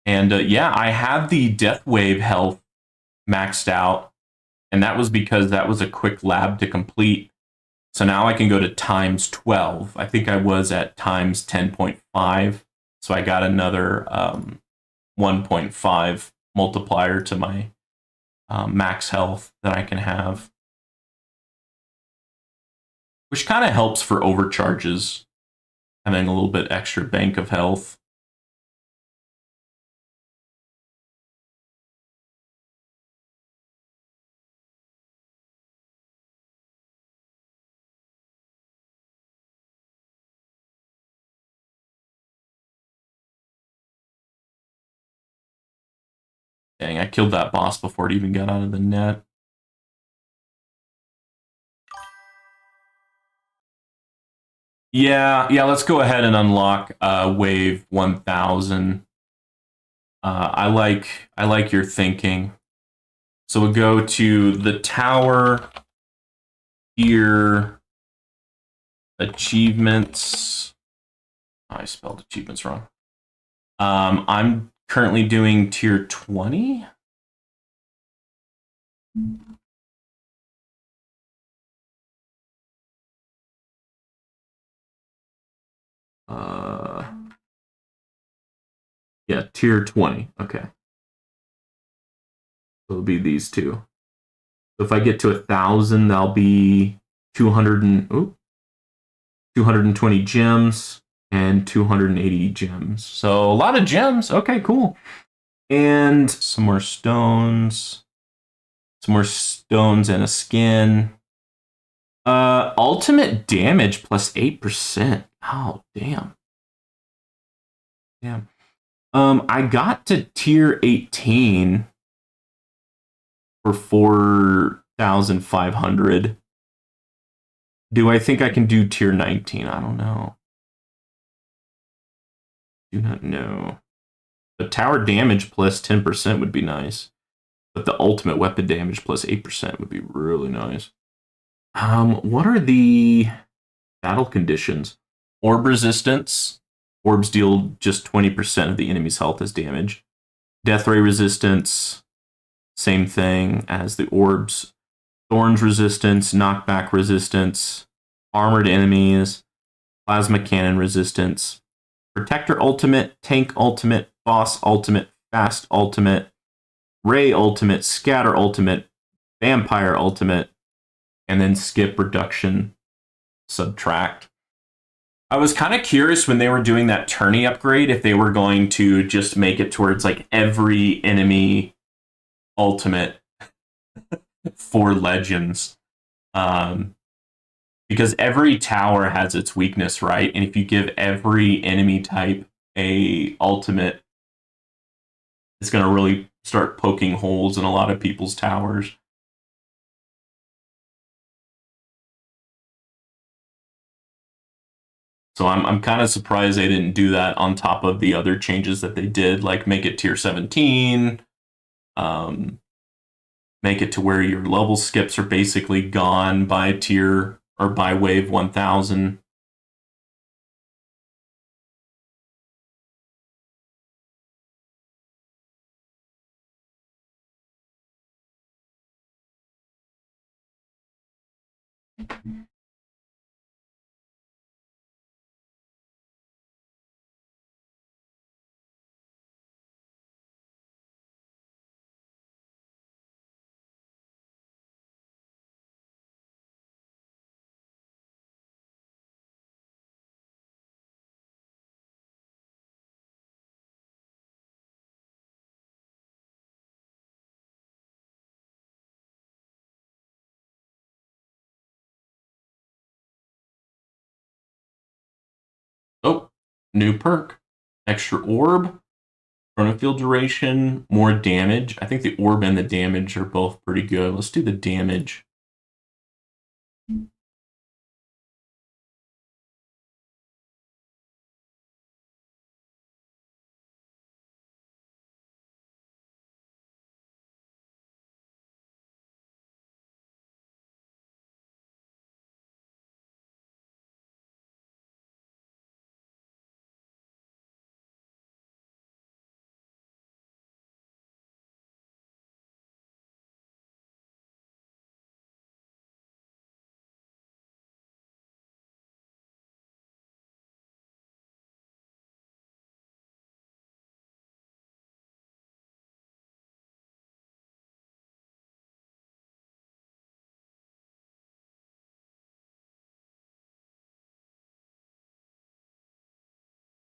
And yeah, I have the Death Wave health maxed out, and that was because that was a quick lab to complete. So now I can go to times 12. I think I was at times 10.5. So I got another 1.5 multiplier to my max health that I can have, which kind of helps for overcharges, having a little bit extra bank of health. Dang, I killed that boss before it even got out of the net. Yeah, let's go ahead and unlock wave 1000. I like your thinking. So we'll go to the tower here, achievements. Oh, I spelled achievements wrong. I'm currently doing tier 20. Yeah, tier 20. Okay. So it'll be these two. So if I get to 1,000, that'll be 220 gems and 280 gems. So a lot of gems. Okay, cool. And some more stones. Some more stones and a skin. Ultimate damage plus 8%. Oh, damn. Damn. I got to tier 18 for 4,500. Do I think I can do tier 19? I don't know. Do not know. The tower damage plus 10% would be nice. But the ultimate weapon damage plus 8% would be really nice. What are the battle conditions? Orb resistance. Orbs deal just 20% of the enemy's health as damage. Death ray resistance, same thing as the orbs. Thorns resistance, knockback resistance, armored enemies, plasma cannon resistance, protector ultimate, tank ultimate, boss ultimate, fast ultimate, ray ultimate, scatter ultimate, vampire ultimate, and then skip reduction subtract. I was kind of curious when they were doing that tourney upgrade if they were going to just make it towards like every enemy ultimate for legends. Because every tower has its weakness, right? And if you give every enemy type a ultimate, it's going to really start poking holes in a lot of people's towers. So I'm kind of surprised they didn't do that on top of the other changes that they did, like make it tier 17, make it to where your level skips are basically gone by tier or by wave 1000. Oh, new perk. Extra orb, chronofield duration, more damage. I think the orb and the damage are both pretty good. Let's do the damage.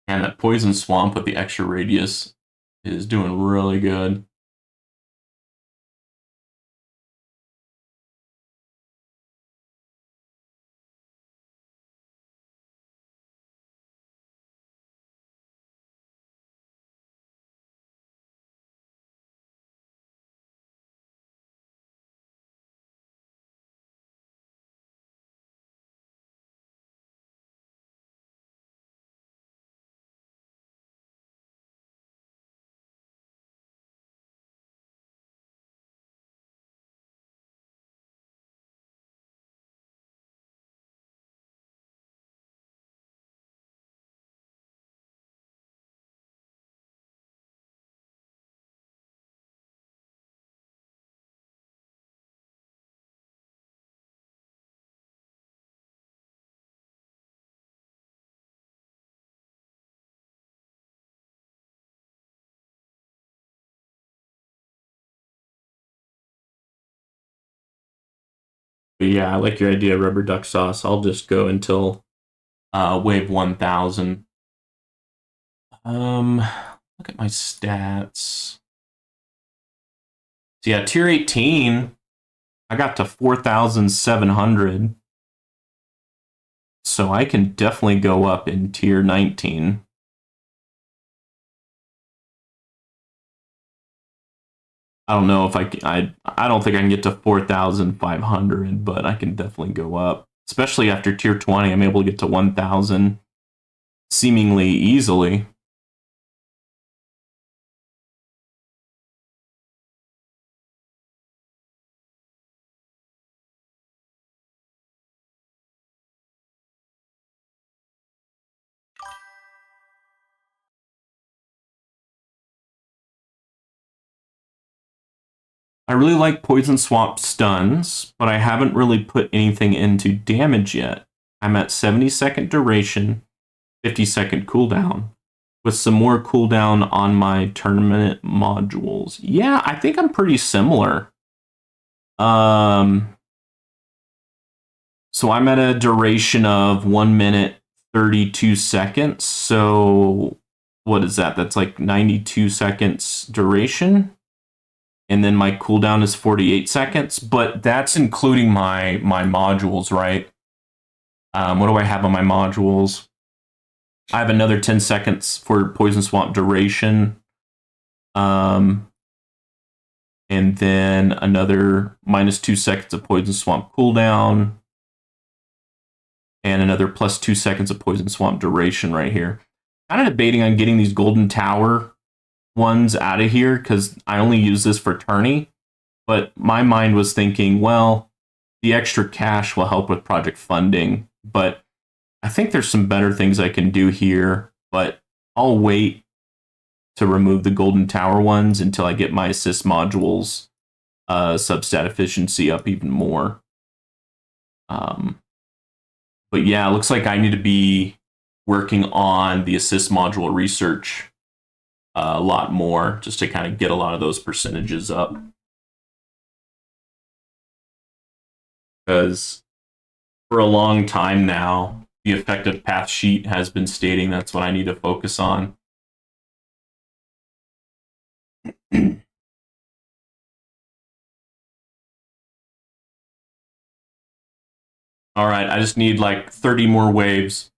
And that poison swamp with the extra radius is doing really good. But yeah, I like your idea, rubber duck sauce. I'll just go until wave 1000. Look at my stats. So yeah, tier 18, I got to 4,700. So I can definitely go up in tier 19. I don't know if I don't think I can get to 4,500, but I can definitely go up. Especially after tier 20, I'm able to get to 1,000 seemingly easily. I really like poison swap stuns, but I haven't really put anything into damage yet. I'm at 70-second duration, 50-second cooldown, with some more cooldown on my tournament modules. Yeah, I think I'm pretty similar. So I'm at a duration of 1 minute 32 seconds. So what is that? That's like 92 seconds duration. And then my cooldown is 48 seconds, but that's including my modules, right? What do I have on my modules? I have another 10 seconds for poison swamp duration. And then another -2 seconds of poison swamp cooldown. And another +2 seconds of poison swamp duration right here. Kind of debating on getting these golden tower ones out of here because I only use this for tourney. But my mind was thinking, well, the extra cash will help with project funding. But I think there's some better things I can do here. But I'll wait to remove the golden tower ones until I get my assist modules substat efficiency up even more. But yeah, it looks like I need to be working on the assist module research a lot more just to kind of get a lot of those percentages up. Because for a long time now, the effective path sheet has been stating that's what I need to focus on. All right, I just need like 30 more waves.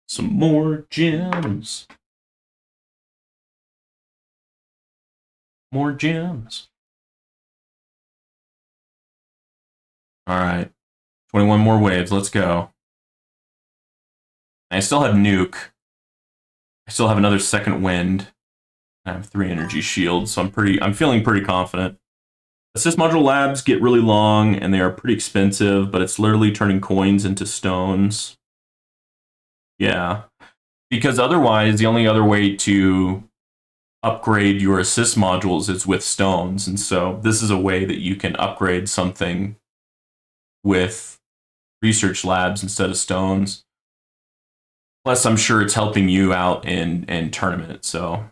Some more gems. More gems. All right, 21 more waves. Let's go. I still have nuke. I still have another second wind. I have 3 energy shields, so I'm feeling pretty confident. Assist module labs get really long and they are pretty expensive, but it's literally turning coins into stones. Yeah. Because otherwise, the only other way to upgrade your assist modules is with stones. And so this is a way that you can upgrade something with research labs instead of stones. Plus, I'm sure it's helping you out in tournament. So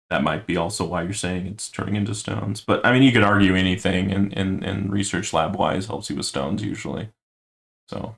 that might be also why you're saying it's turning into stones. But I mean, you could argue anything, and research lab wise helps you with stones usually. So.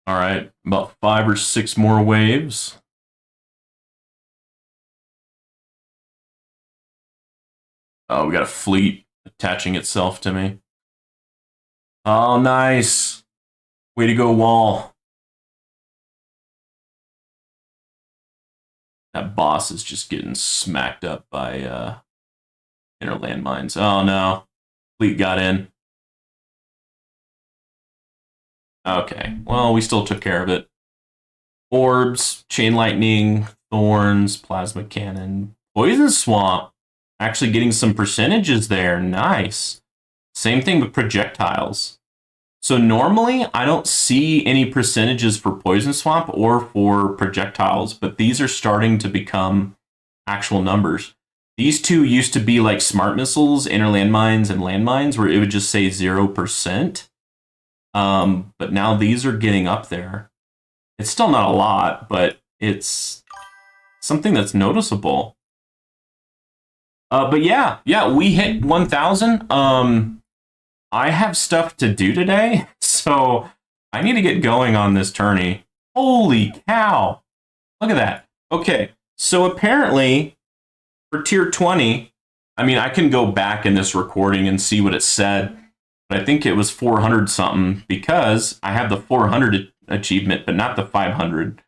All right, about 5 or 6 more waves. Oh, we got a fleet attaching itself to me. Oh, nice. Way to go, wall. That boss is just getting smacked up by inner landmines. Oh, no. Fleet got in. Okay. Well, we still took care of it. Orbs, chain lightning, thorns, plasma cannon, poison swamp. Actually getting some percentages there. Nice. Same thing with projectiles. So normally I don't see any percentages for poison swamp or for projectiles, but these are starting to become actual numbers. These two used to be like smart missiles, inner landmines, and landmines, where it would just say 0%. But now these are getting up there. It's still not a lot, but it's something that's noticeable. But yeah, we hit 1,000. I have stuff to do today, so I need to get going on this tourney. Holy cow! Look at that. Okay, so apparently for tier 20, I mean, I can go back in this recording and see what it said, but I think it was 400 something because I have the 400 achievement, but not the 500.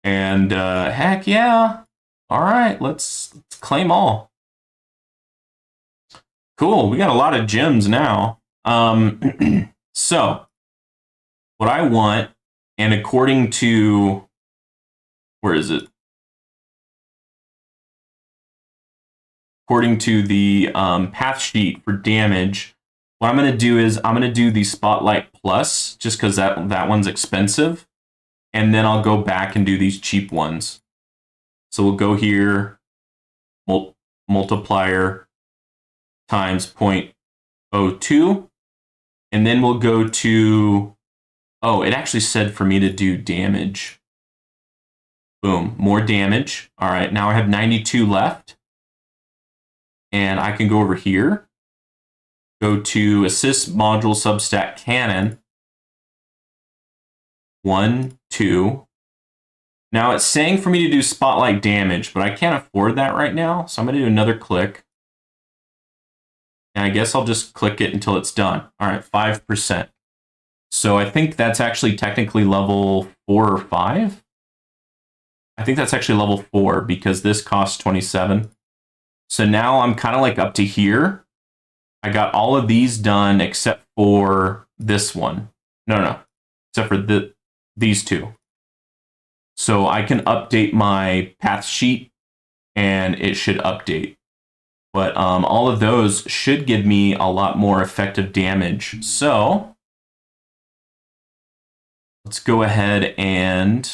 And heck yeah. All right, let's claim all. Cool, we got a lot of gems now. So, what I want, and according to, where is it? According to the path sheet for damage, what I'm going to do is I'm going to do the Spotlight Plus, just because that one's expensive. And then I'll go back and do these cheap ones. So we'll go here, multiplier times 0.02. And then we'll go to, oh, it actually said for me to do damage. Boom, more damage. All right, now I have 92 left. And I can go over here, go to assist module substat cannon. 1, 2. Now it's saying for me to do spotlight damage, but I can't afford that right now. So I'm going to do another click. And I guess I'll just click it until it's done. All right, 5%. So I think that's actually technically level 4 or 5. I think that's actually level 4 because this costs 27. So now I'm kind of like up to here. I got all of these done except for this one. No. Except for these two. So I can update my path sheet and it should update. But all of those should give me a lot more effective damage. So let's go ahead and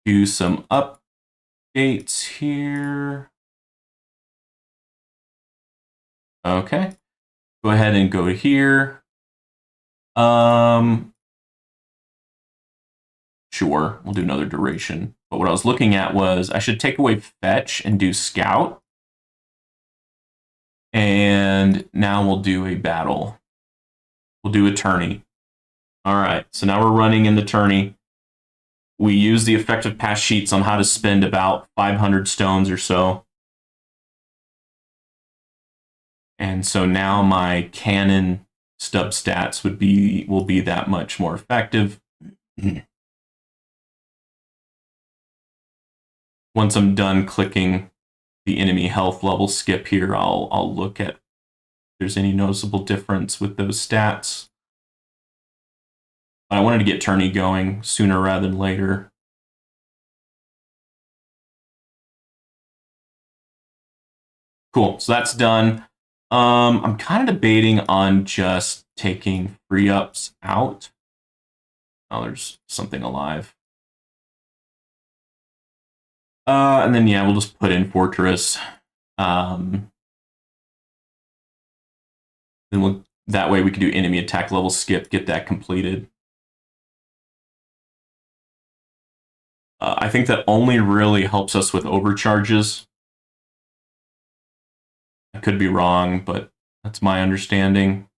do some updates here. Okay. Go ahead and go here. Sure, we'll do another duration. But what I was looking at was I should take away fetch and do scout. And now we'll do a battle. We'll do a tourney. All right, so now we're running in the tourney. We use the effective path sheets on how to spend about 500 stones or so. And so now my cannon stub stats will be that much more effective. Once I'm done clicking the enemy health level skip here, I'll look at if there's any noticeable difference with those stats. But I wanted to get tourney going sooner rather than later. Cool, so that's done. I'm kind of debating on just taking free ups out. Oh, there's something alive. And then yeah, we'll just put in fortress. Then that way we can do enemy attack level skip, get that completed. I think that only really helps us with overcharges. I could be wrong, but that's my understanding.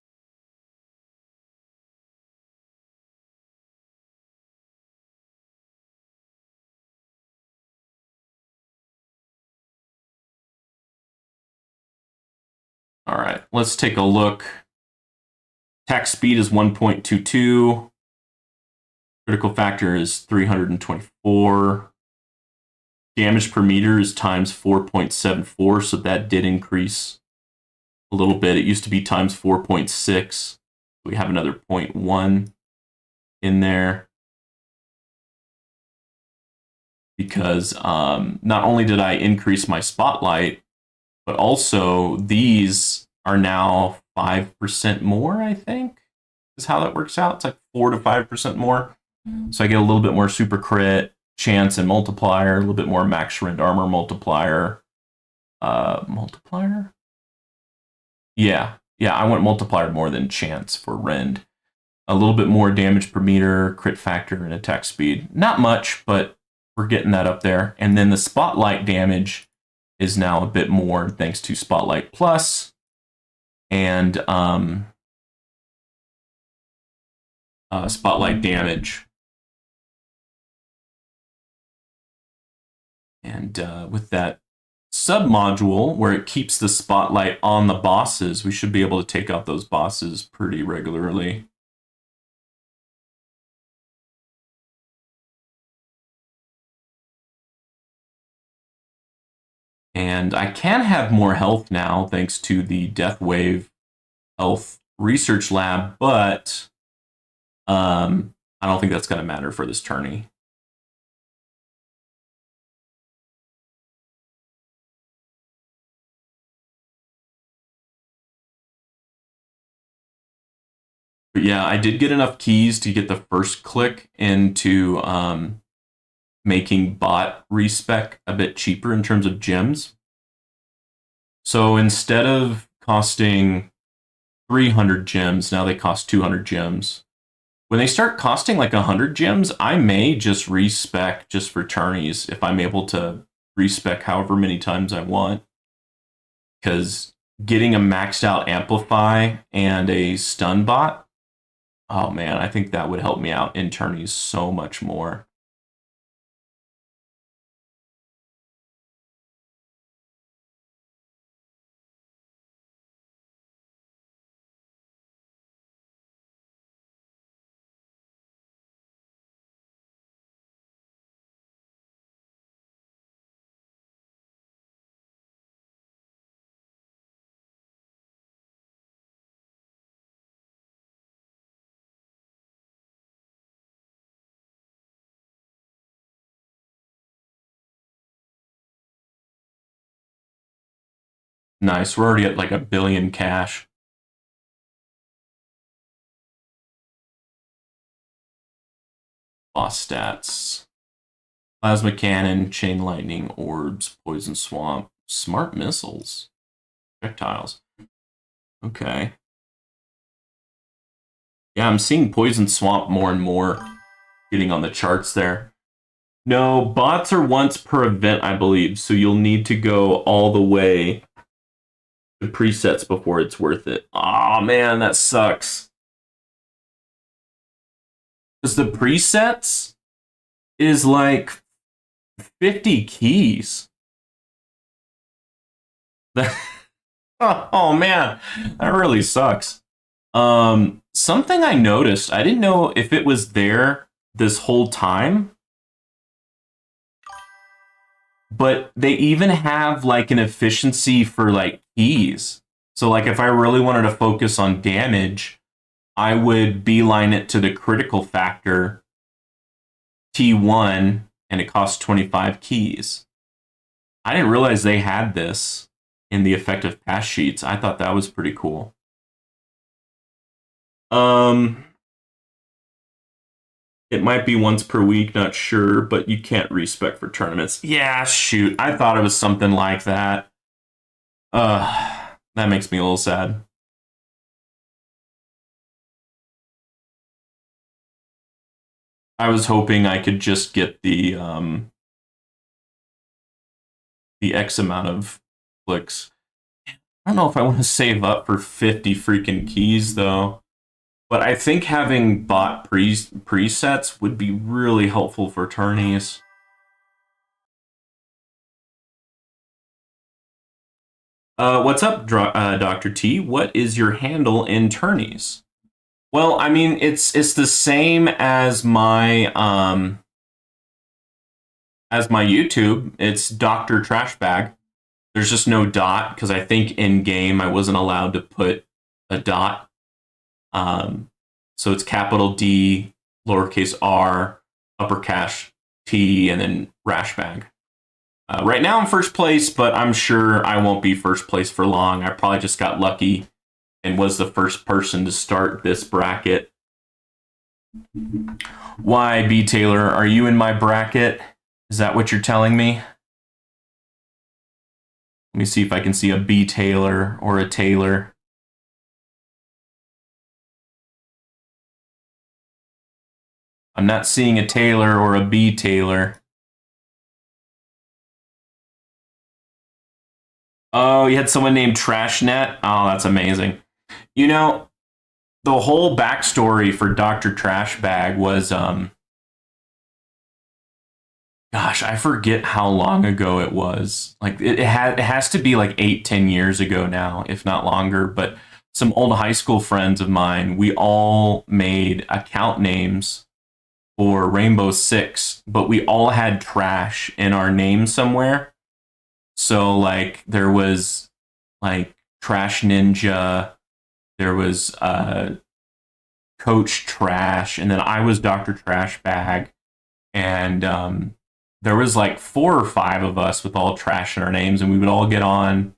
All right, let's take a look. Attack speed is 1.22. Critical factor is 324. Damage per meter is times 4.74, so that did increase a little bit. It used to be times 4.6. We have another 0.1 in there. Because not only did I increase my spotlight, but also these are now 5% more, I think, is how that works out. It's like 4 to 5% more. So I get a little bit more super crit, chance, and multiplier, a little bit more max Rend armor multiplier. Multiplier? Yeah, I want multiplier more than chance for Rend. A little bit more damage per meter, crit factor, and attack speed. Not much, but we're getting that up there. And then the spotlight damage is now a bit more thanks to Spotlight Plus and Spotlight damage. And with that sub-module where it keeps the spotlight on the bosses, we should be able to take out those bosses pretty regularly. And I can have more health now thanks to the Death Wave Health Research Lab, but I don't think that's going to matter for this tourney. But yeah, I did get enough keys to get the first click into making bot respec a bit cheaper in terms of gems. So instead of costing 300 gems, now they cost 200 gems. When they start costing like 100 gems, I may just respec just for tourneys if I'm able to respec however many times I want. Because getting a maxed out amplify and a stun bot, oh man, I think that would help me out in tourneys so much more. Nice, we're already at like 1 billion cash. Boss stats. Plasma cannon, chain lightning, orbs, poison swamp, smart missiles, projectiles. Okay. Yeah, I'm seeing poison swamp more and more getting on the charts there. No, bots are once per event, I believe, so you'll need to go all the way to presets before it's worth it. Oh man, that sucks. Because the presets is like 50 keys. Oh man, that really sucks. Something I noticed, I didn't know if it was there this whole time, but they even have like an efficiency for like keys. So like if I really wanted to focus on damage, I would beeline it to the critical factor T1 and it costs 25 keys. I didn't realize they had this in the effective pass sheets. I thought that was pretty cool. It might be once per week, not sure, but you can't respec for tournaments. Yeah, shoot. I thought it was something like that. That makes me a little sad. I was hoping I could just get the X amount of clicks. I don't know if I want to save up for 50 freaking keys though. But I think having bot presets would be really helpful for tourneys. What's up, Dr. T? What is your handle in tourneys? Well, I mean, it's the same as my YouTube. It's Dr. Trashbag. There's just no dot because I think in game I wasn't allowed to put a dot. So it's capital D, lowercase r, uppercase T, and then Rashbag. Right now I'm first place, but I'm sure I won't be first place for long. I probably just got lucky and was the first person to start this bracket. Why, B. Taylor, are you in my bracket? Is that what you're telling me? Let me see if I can see a B. Taylor or a Taylor. I'm not seeing a Taylor or a B. Taylor. Oh, you had someone named Trashnet? Oh, that's amazing. You know, the whole backstory for Dr. Trashbag was, gosh, I forget how long ago it was. Like, it has to be like 8-10 years ago now, if not longer. But some old high school friends of mine, we all made account names for Rainbow Six, but we all had trash in our name somewhere. So like there was like Trash Ninja, there was Coach Trash, and then I was Dr. Trash Bag, and there was like 4 or 5 of us with all trash in our names, and we would all get on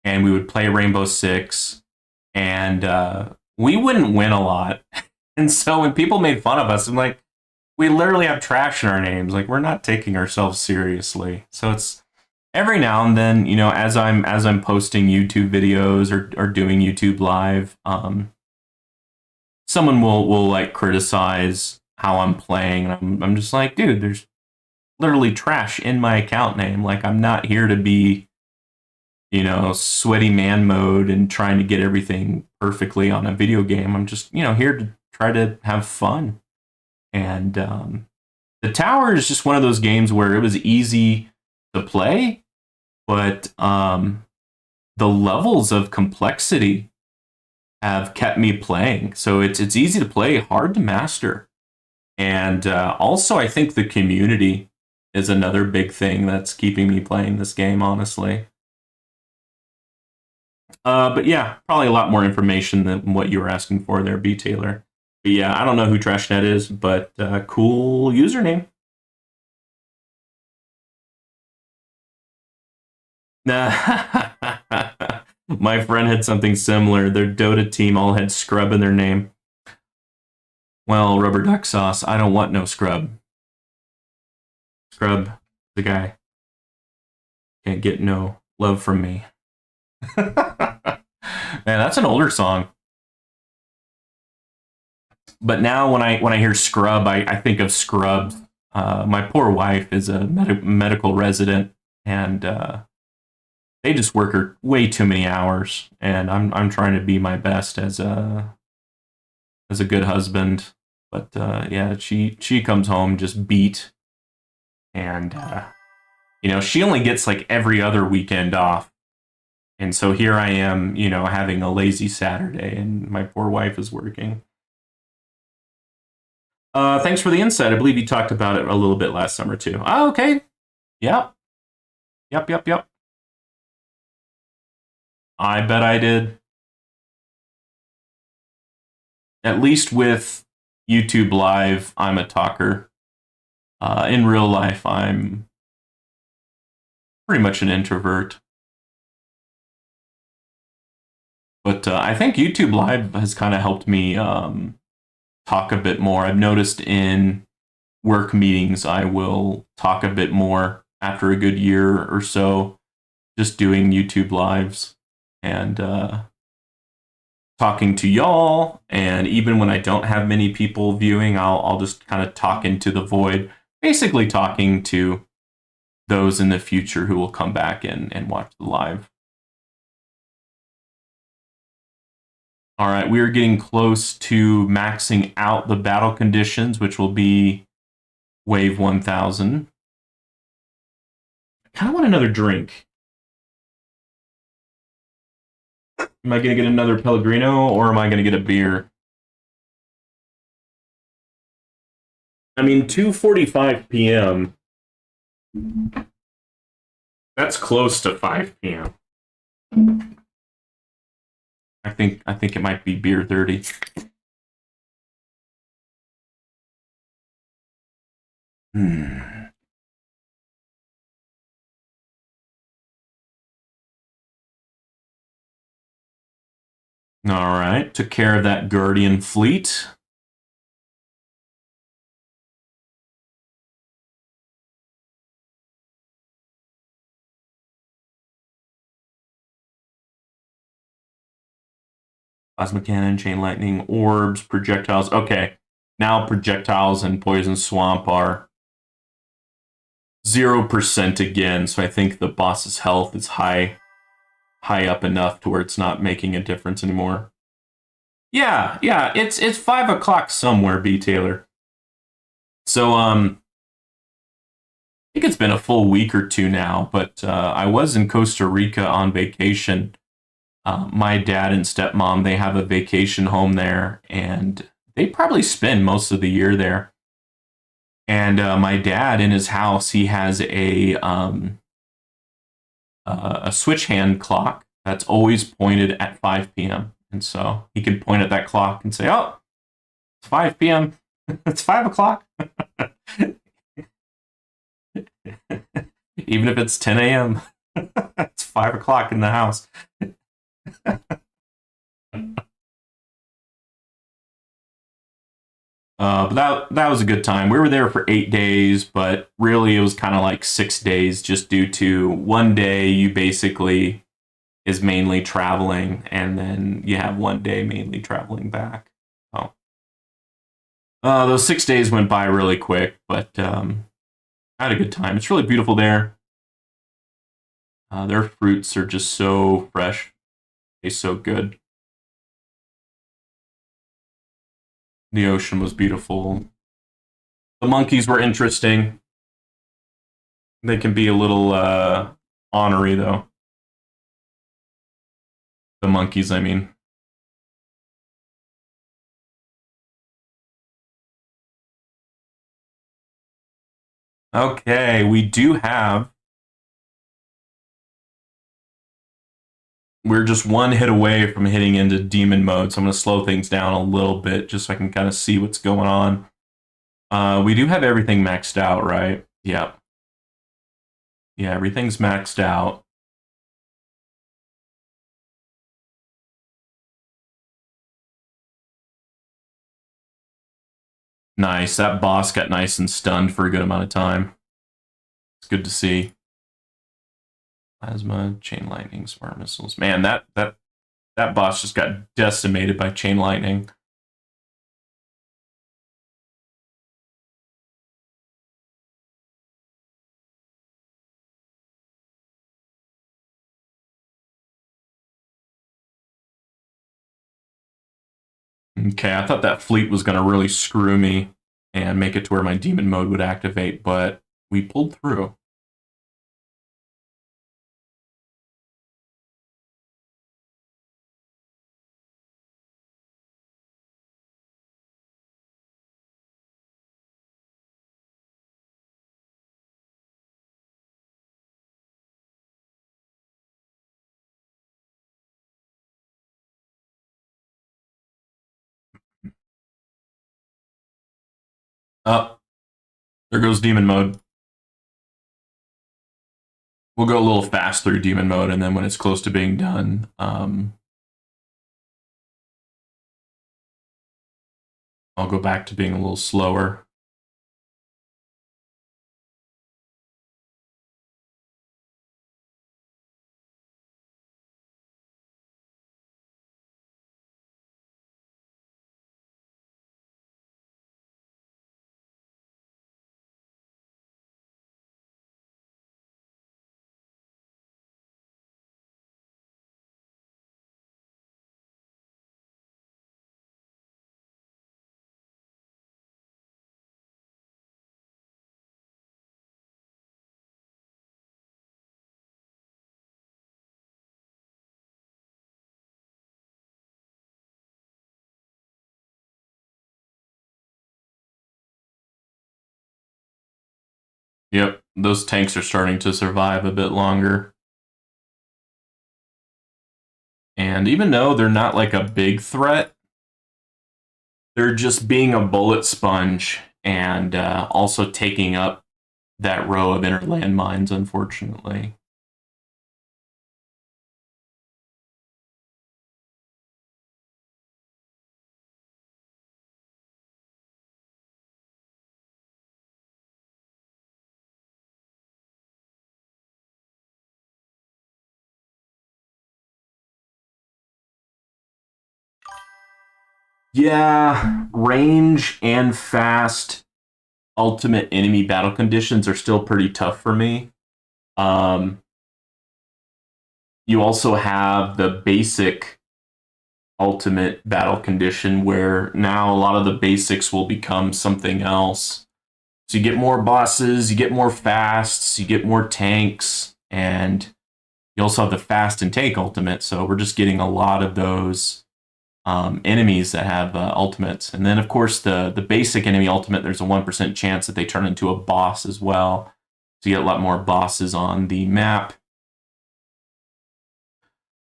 and we would play Rainbow Six, and we wouldn't win a lot. And so when people made fun of us, I'm like, we literally have trash in our names. Like we're not taking ourselves seriously. So it's every now and then, you know, as I'm posting YouTube videos or doing YouTube live, someone will like criticize how I'm playing, and I'm just like, dude, there's literally trash in my account name. Like I'm not here to be, you know, sweaty man mode and trying to get everything perfectly on a video game. I'm just, you know, here to try to have fun. And the tower is just one of those games where it was easy to play, but the levels of complexity have kept me playing. So it's easy to play, hard to master. And also, I think the community is another big thing that's keeping me playing this game, honestly. But yeah, probably a lot more information than what you were asking for there, B. Taylor. But yeah, I don't know who TrashNet is, but cool username. My friend had something similar. Their Dota team all had scrub in their name. Well, rubber duck sauce, I don't want no scrub. Scrub, the guy. Can't get no love from me. Man, that's an older song. But now when I hear scrub, I think of Scrubs. My poor wife is a medical resident, and they just work her way too many hours. And I'm trying to be my best as a good husband. But yeah, she comes home just beat, and you know, she only gets like every other weekend off. And so here I am, you know, having a lazy Saturday, and my poor wife is working. Thanks for the insight. I believe you talked about it a little bit last summer too. Oh, okay. Yep. Yep. Yep. Yep. I bet I did. At least with YouTube Live, I'm a talker. In real life, I'm pretty much an introvert. But I think YouTube Live has kind of helped me talk a bit more. I've noticed in work meetings, I will talk a bit more after a good year or so, just doing YouTube Lives and talking to y'all. And even when I don't have many people viewing, I'll just kind of talk into the void, basically talking to those in the future who will come back and watch the live. All right, we are getting close to maxing out the battle conditions, which will be wave 1000. I kind of want another drink. Am I going to get another Pellegrino or am I going to get a beer? I mean, 2:45 p.m. That's close to 5 p.m. I think it might be beer 30. Hmm. All right, took care of that Guardian fleet. Plasma cannon, chain lightning, orbs, projectiles. Okay, now projectiles and poison swamp are 0% again. So I think the boss's health is high up enough to where it's not making a difference anymore. Yeah, it's 5 o'clock somewhere, B Taylor. So I think it's been a full week or two now, but I was in Costa Rica on vacation. My dad and stepmom, they have a vacation home there, and they probably spend most of the year there. And my dad, in his house, he has a switch hand clock that's always pointed at 5 p.m. And so he can point at that clock and say, "Oh, it's 5 p.m. It's 5 o'clock." Even if it's 10 a.m., it's 5 o'clock in the house. But that was a good time. We were there for 8 days, but really it was kind of like 6 days, just due to one day you basically is mainly traveling, and then you have one day mainly traveling back. Oh, those 6 days went by really quick, but I had a good time. It's really beautiful there. Their fruits are just so fresh, taste so good. The ocean was beautiful. The monkeys were interesting. They can be a little ornery though. The monkeys, I mean. Okay, we do have. We're just one hit away from hitting into demon mode, so I'm going to slow things down a little bit just so I can kind of see what's going on. We do have everything maxed out, right? Yeah. Yeah, everything's maxed out. Nice. That boss got nice and stunned for a good amount of time. It's good to see. Plasma, chain lightning, smart missiles. Man, that boss just got decimated by chain lightning. Okay, I thought that fleet was going to really screw me and make it to where my demon mode would activate, but we pulled through. Up. There goes demon mode. We'll go a little fast through demon mode, and then when it's close to being done, I'll go back to being a little slower. Yep, those tanks are starting to survive a bit longer. And even though they're not like a big threat, they're just being a bullet sponge and also taking up that row of inner landmines, unfortunately. Yeah, range and fast ultimate enemy battle conditions are still pretty tough for me. Um, you also have the basic ultimate battle condition where now a lot of the basics will become something else. So you get more bosses, you get more fasts, you get more tanks, and you also have the fast and tank ultimate. So we're just getting a lot of those enemies that have ultimates. And then, of course, the basic enemy ultimate, there's a 1% chance that they turn into a boss as well. So you get a lot more bosses on the map.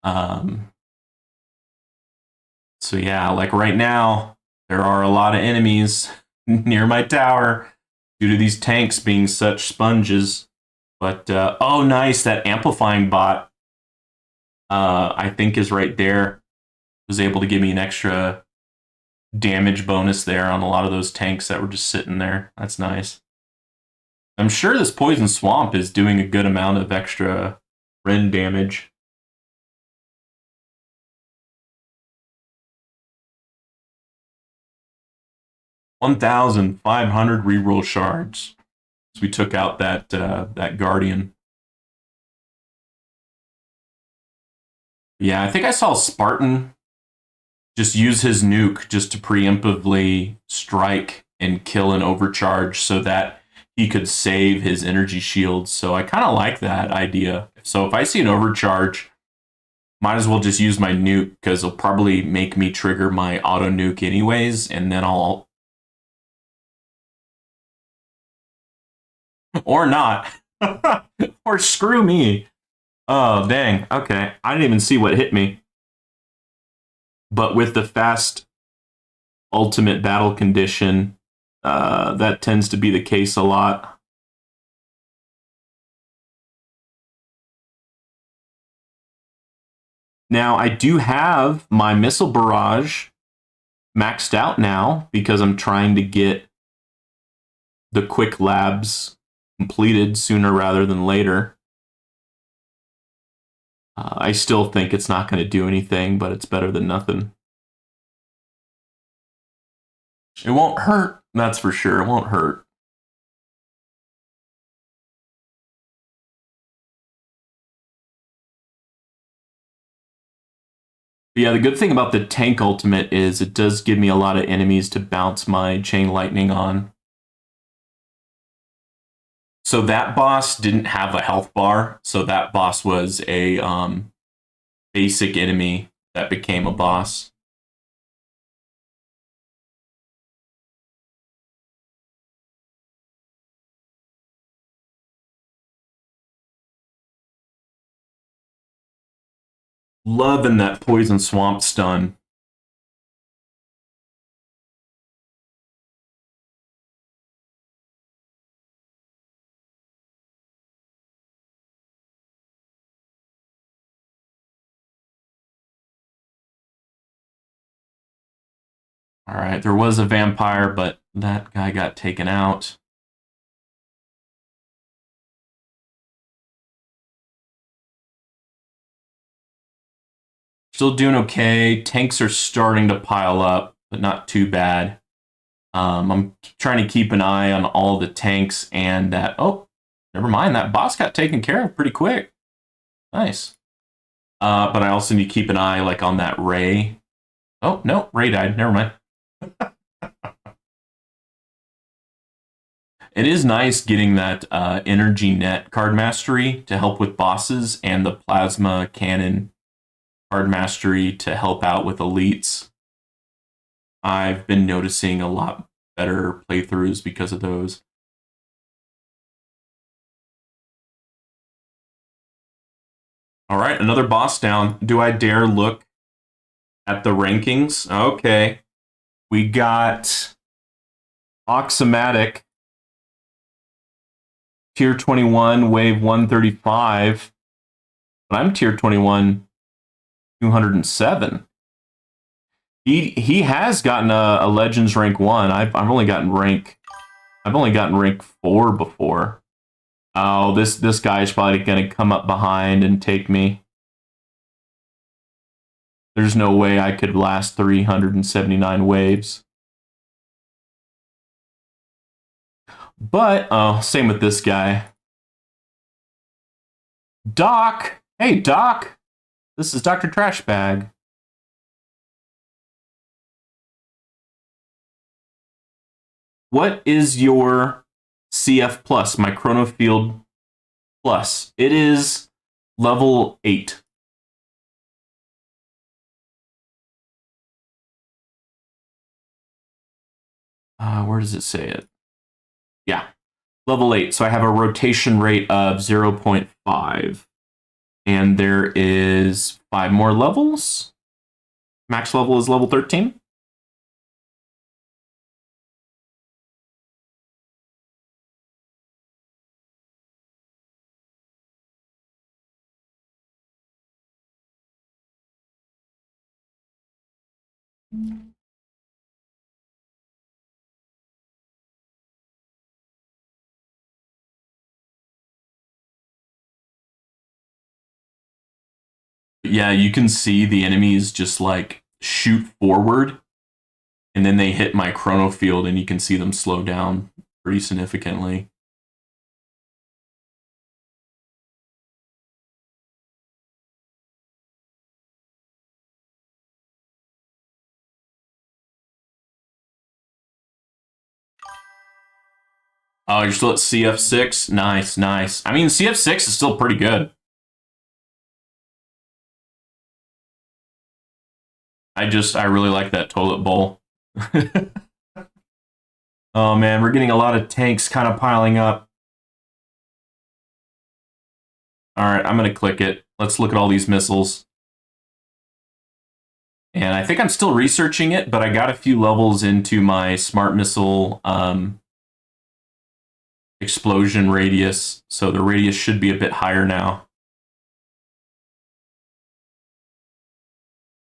Um, so yeah, like right now, there are a lot of enemies near my tower due to these tanks being such sponges. But oh, nice, that amplifying bot, I think is right there. Was able to give me an extra damage bonus there on a lot of those tanks that were just sitting there. That's nice. I'm sure this poison swamp is doing a good amount of extra Rend damage. 1,500 reroll shards. So we took out that guardian. Yeah, I think I saw Spartan just use his nuke just to preemptively strike and kill an overcharge so that he could save his energy shields. So I kind of like that idea. So if I see an overcharge, might as well just use my nuke because it'll probably make me trigger my auto nuke anyways, and then I'll. Or not. Or screw me. Oh, dang. Okay. I didn't even see what hit me. But with the fast ultimate battle condition, that tends to be the case a lot. Now, I do have my missile barrage maxed out now because I'm trying to get the quick labs completed sooner rather than later. I still think it's not going to do anything, but it's better than nothing. It won't hurt, that's for sure. It won't hurt. But yeah, the good thing about the tank ultimate is it does give me a lot of enemies to bounce my chain lightning on. So that boss didn't have a health bar, so that boss was a basic enemy that became a boss. Loving that poison swamp stun. All right, there was a vampire, but that guy got taken out. Still doing okay. Tanks are starting to pile up, but not too bad. I'm trying to keep an eye on all the tanks and that. Oh, never mind. That boss got taken care of pretty quick. Nice. But I also need to keep an eye like on that Ray. Oh no, Ray died. Never mind. It is nice getting that energy net card mastery to help with bosses and the plasma cannon card mastery to help out with elites. I've been noticing a lot better playthroughs because of those. All right, another boss down. Do I dare look at the rankings? Okay. We got Oxomatic, tier 21, wave 135. But I'm tier 21, 207. He has gotten a Legends rank 1. I've only gotten rank 4 before. Oh, this guy is probably going to come up behind and take me. There's no way I could last 379 waves. But, oh, same with this guy. Doc! Hey, Doc! This is Dr. Trashbag. What is your CF plus, my Chronofield plus? It is level 8. Where does it say it? Yeah, level 8. So I have a rotation rate of 0.5. And there is 5 more levels. Max level is level 13. Yeah, you can see the enemies just like shoot forward and then they hit my chrono field and you can see them slow down pretty significantly. Oh, you're still at CF6? Nice, nice. I mean, CF6 is still pretty good. I really like that toilet bowl. Oh man, we're getting a lot of tanks kind of piling up. All right, I'm going to click it. Let's look at all these missiles. And I think I'm still researching it, but I got a few levels into my smart missile explosion radius, so the radius should be a bit higher now.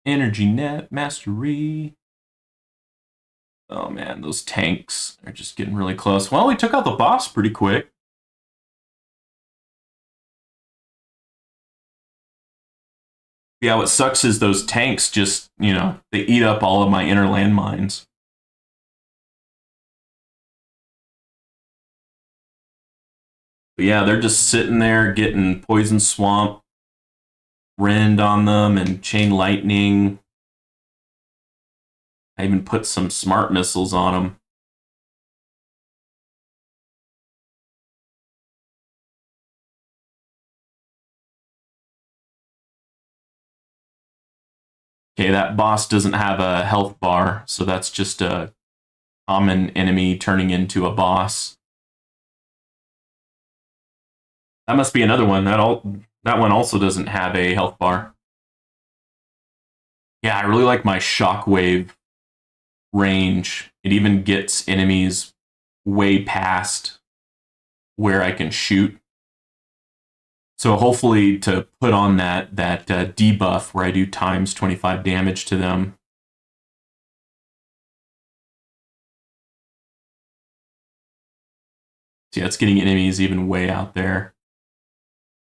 Energy net mastery. Oh man, those tanks are just getting really close. Well, we took out the boss pretty quick. Yeah, what sucks is those tanks just, they eat up all of my inner landmines. But yeah, they're just sitting there getting poison swamp, rend on them, and chain lightning. I even put some smart missiles on them. Okay, that boss doesn't have a health bar, so that's just a common enemy turning into a boss. That must be another one. That one also doesn't have a health bar. Yeah, I really like my shockwave range. It even gets enemies way past where I can shoot. So hopefully to put on that debuff where I do times 25 damage to them. So yeah, it's getting enemies even way out there.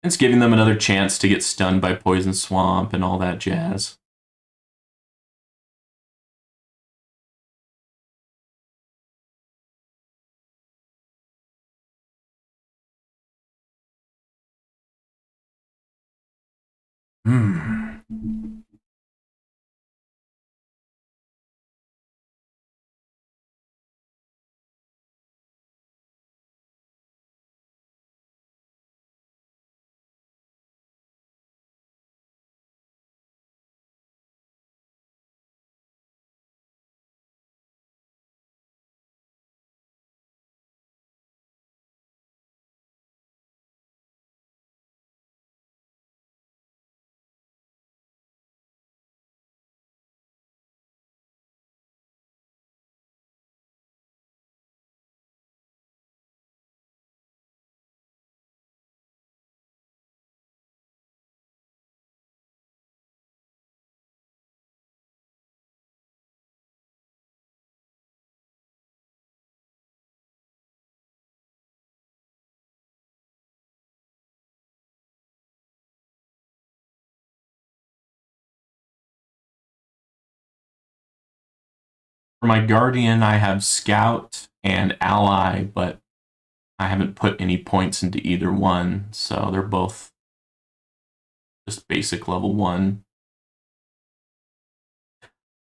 It's giving them another chance to get stunned by Poison Swamp and all that jazz. Hmm. For my Guardian, I have Scout and Ally, but I haven't put any points into either one, so they're both just basic level 1.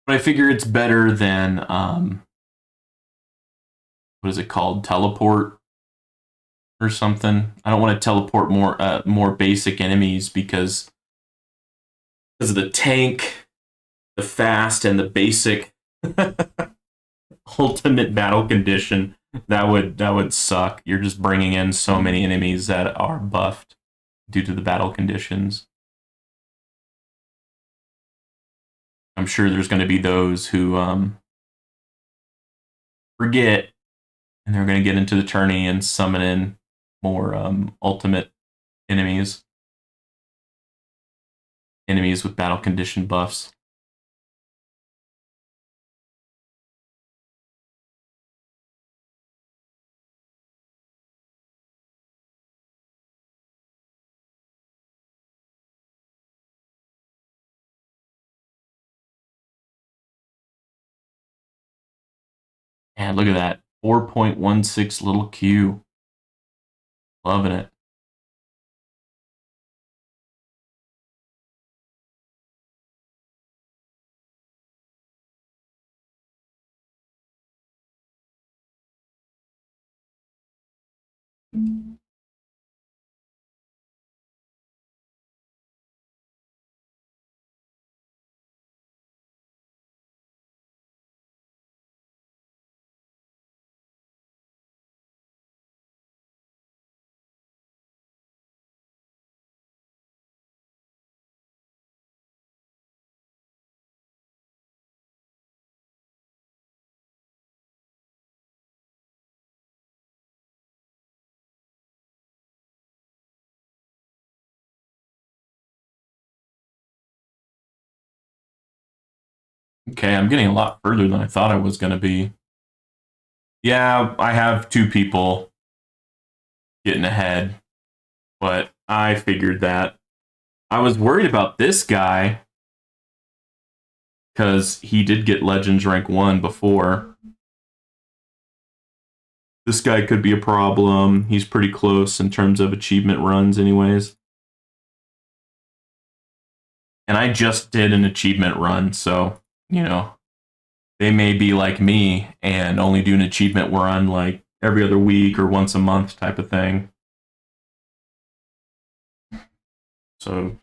But I figure it's better than, what is it called? Teleport or something. I don't want to teleport more basic enemies because of the tank, the fast, and the basic ultimate battle condition. That would suck. You're just bringing in so many enemies that are buffed due to the battle conditions. I'm sure there's going to be those who forget, and they're going to get into the tourney and summon in more ultimate enemies with battle condition buffs. And look at that, 4.16 little Q. Loving it. Okay, I'm getting a lot further than I thought I was going to be. Yeah, I have 2 people getting ahead, but I figured that. I was worried about this guy because he did get Legends rank 1 before. This guy could be a problem. He's pretty close in terms of achievement runs anyways. And I just did an achievement run, so, they may be like me and only do an achievement run like every other week or once a month type of thing. So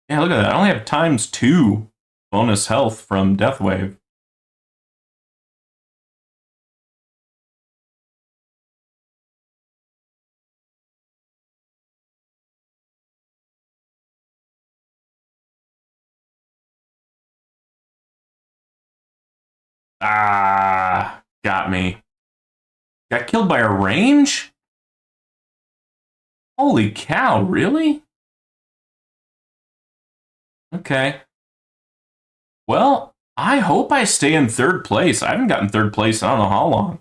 yeah, look at that. I only have ×2 bonus health from Death Wave. Ah, got me. Got killed by a range? Holy cow, really? Okay. Well, I hope I stay in 3rd place. I haven't gotten 3rd place in I don't know how long.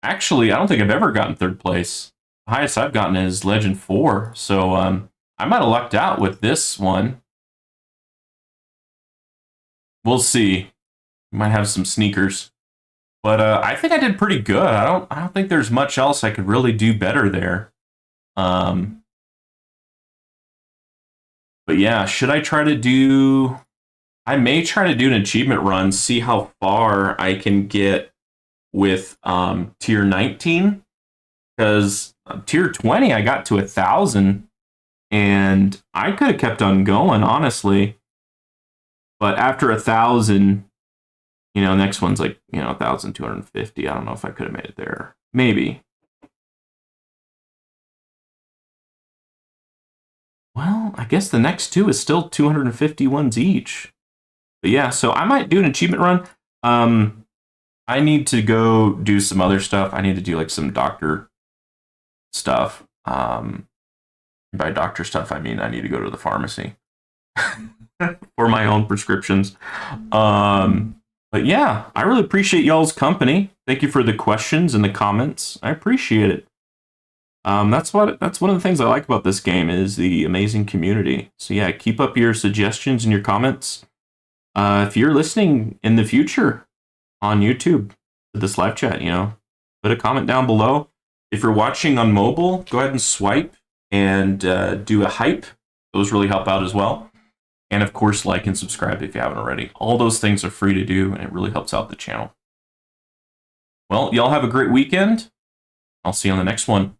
Actually, I don't think I've ever gotten 3rd place. The highest I've gotten is Legend 4. So I might have lucked out with this one. We'll see. We might have some sneakers. But I think I did pretty good. I don't think there's much else I could really do better there. But yeah, should I try to do... I may try to do an achievement run, see how far I can get with tier 19. Because tier 20, I got to 1,000. And I could have kept on going, honestly. But after 1,000, next one's like, 1,250. I don't know if I could have made it there. Maybe. Well, I guess the next 2 is still 250 each. But yeah, so I might do an achievement run. I need to go do some other stuff. I need to do like some doctor stuff. By doctor stuff, I mean I need to go to the pharmacy for my own prescriptions. But yeah, I really appreciate y'all's company. Thank you for the questions and the comments. I appreciate it. That's one of the things I like about this game is the amazing community. So yeah, keep up your suggestions and your comments. If you're listening in the future on YouTube to this live chat, put a comment down below. If you're watching on mobile, go ahead and swipe and do a hype. Those really help out as well. And of course, like and subscribe if you haven't already. All those things are free to do, and it really helps out the channel. Well, y'all have a great weekend. I'll see you on the next one.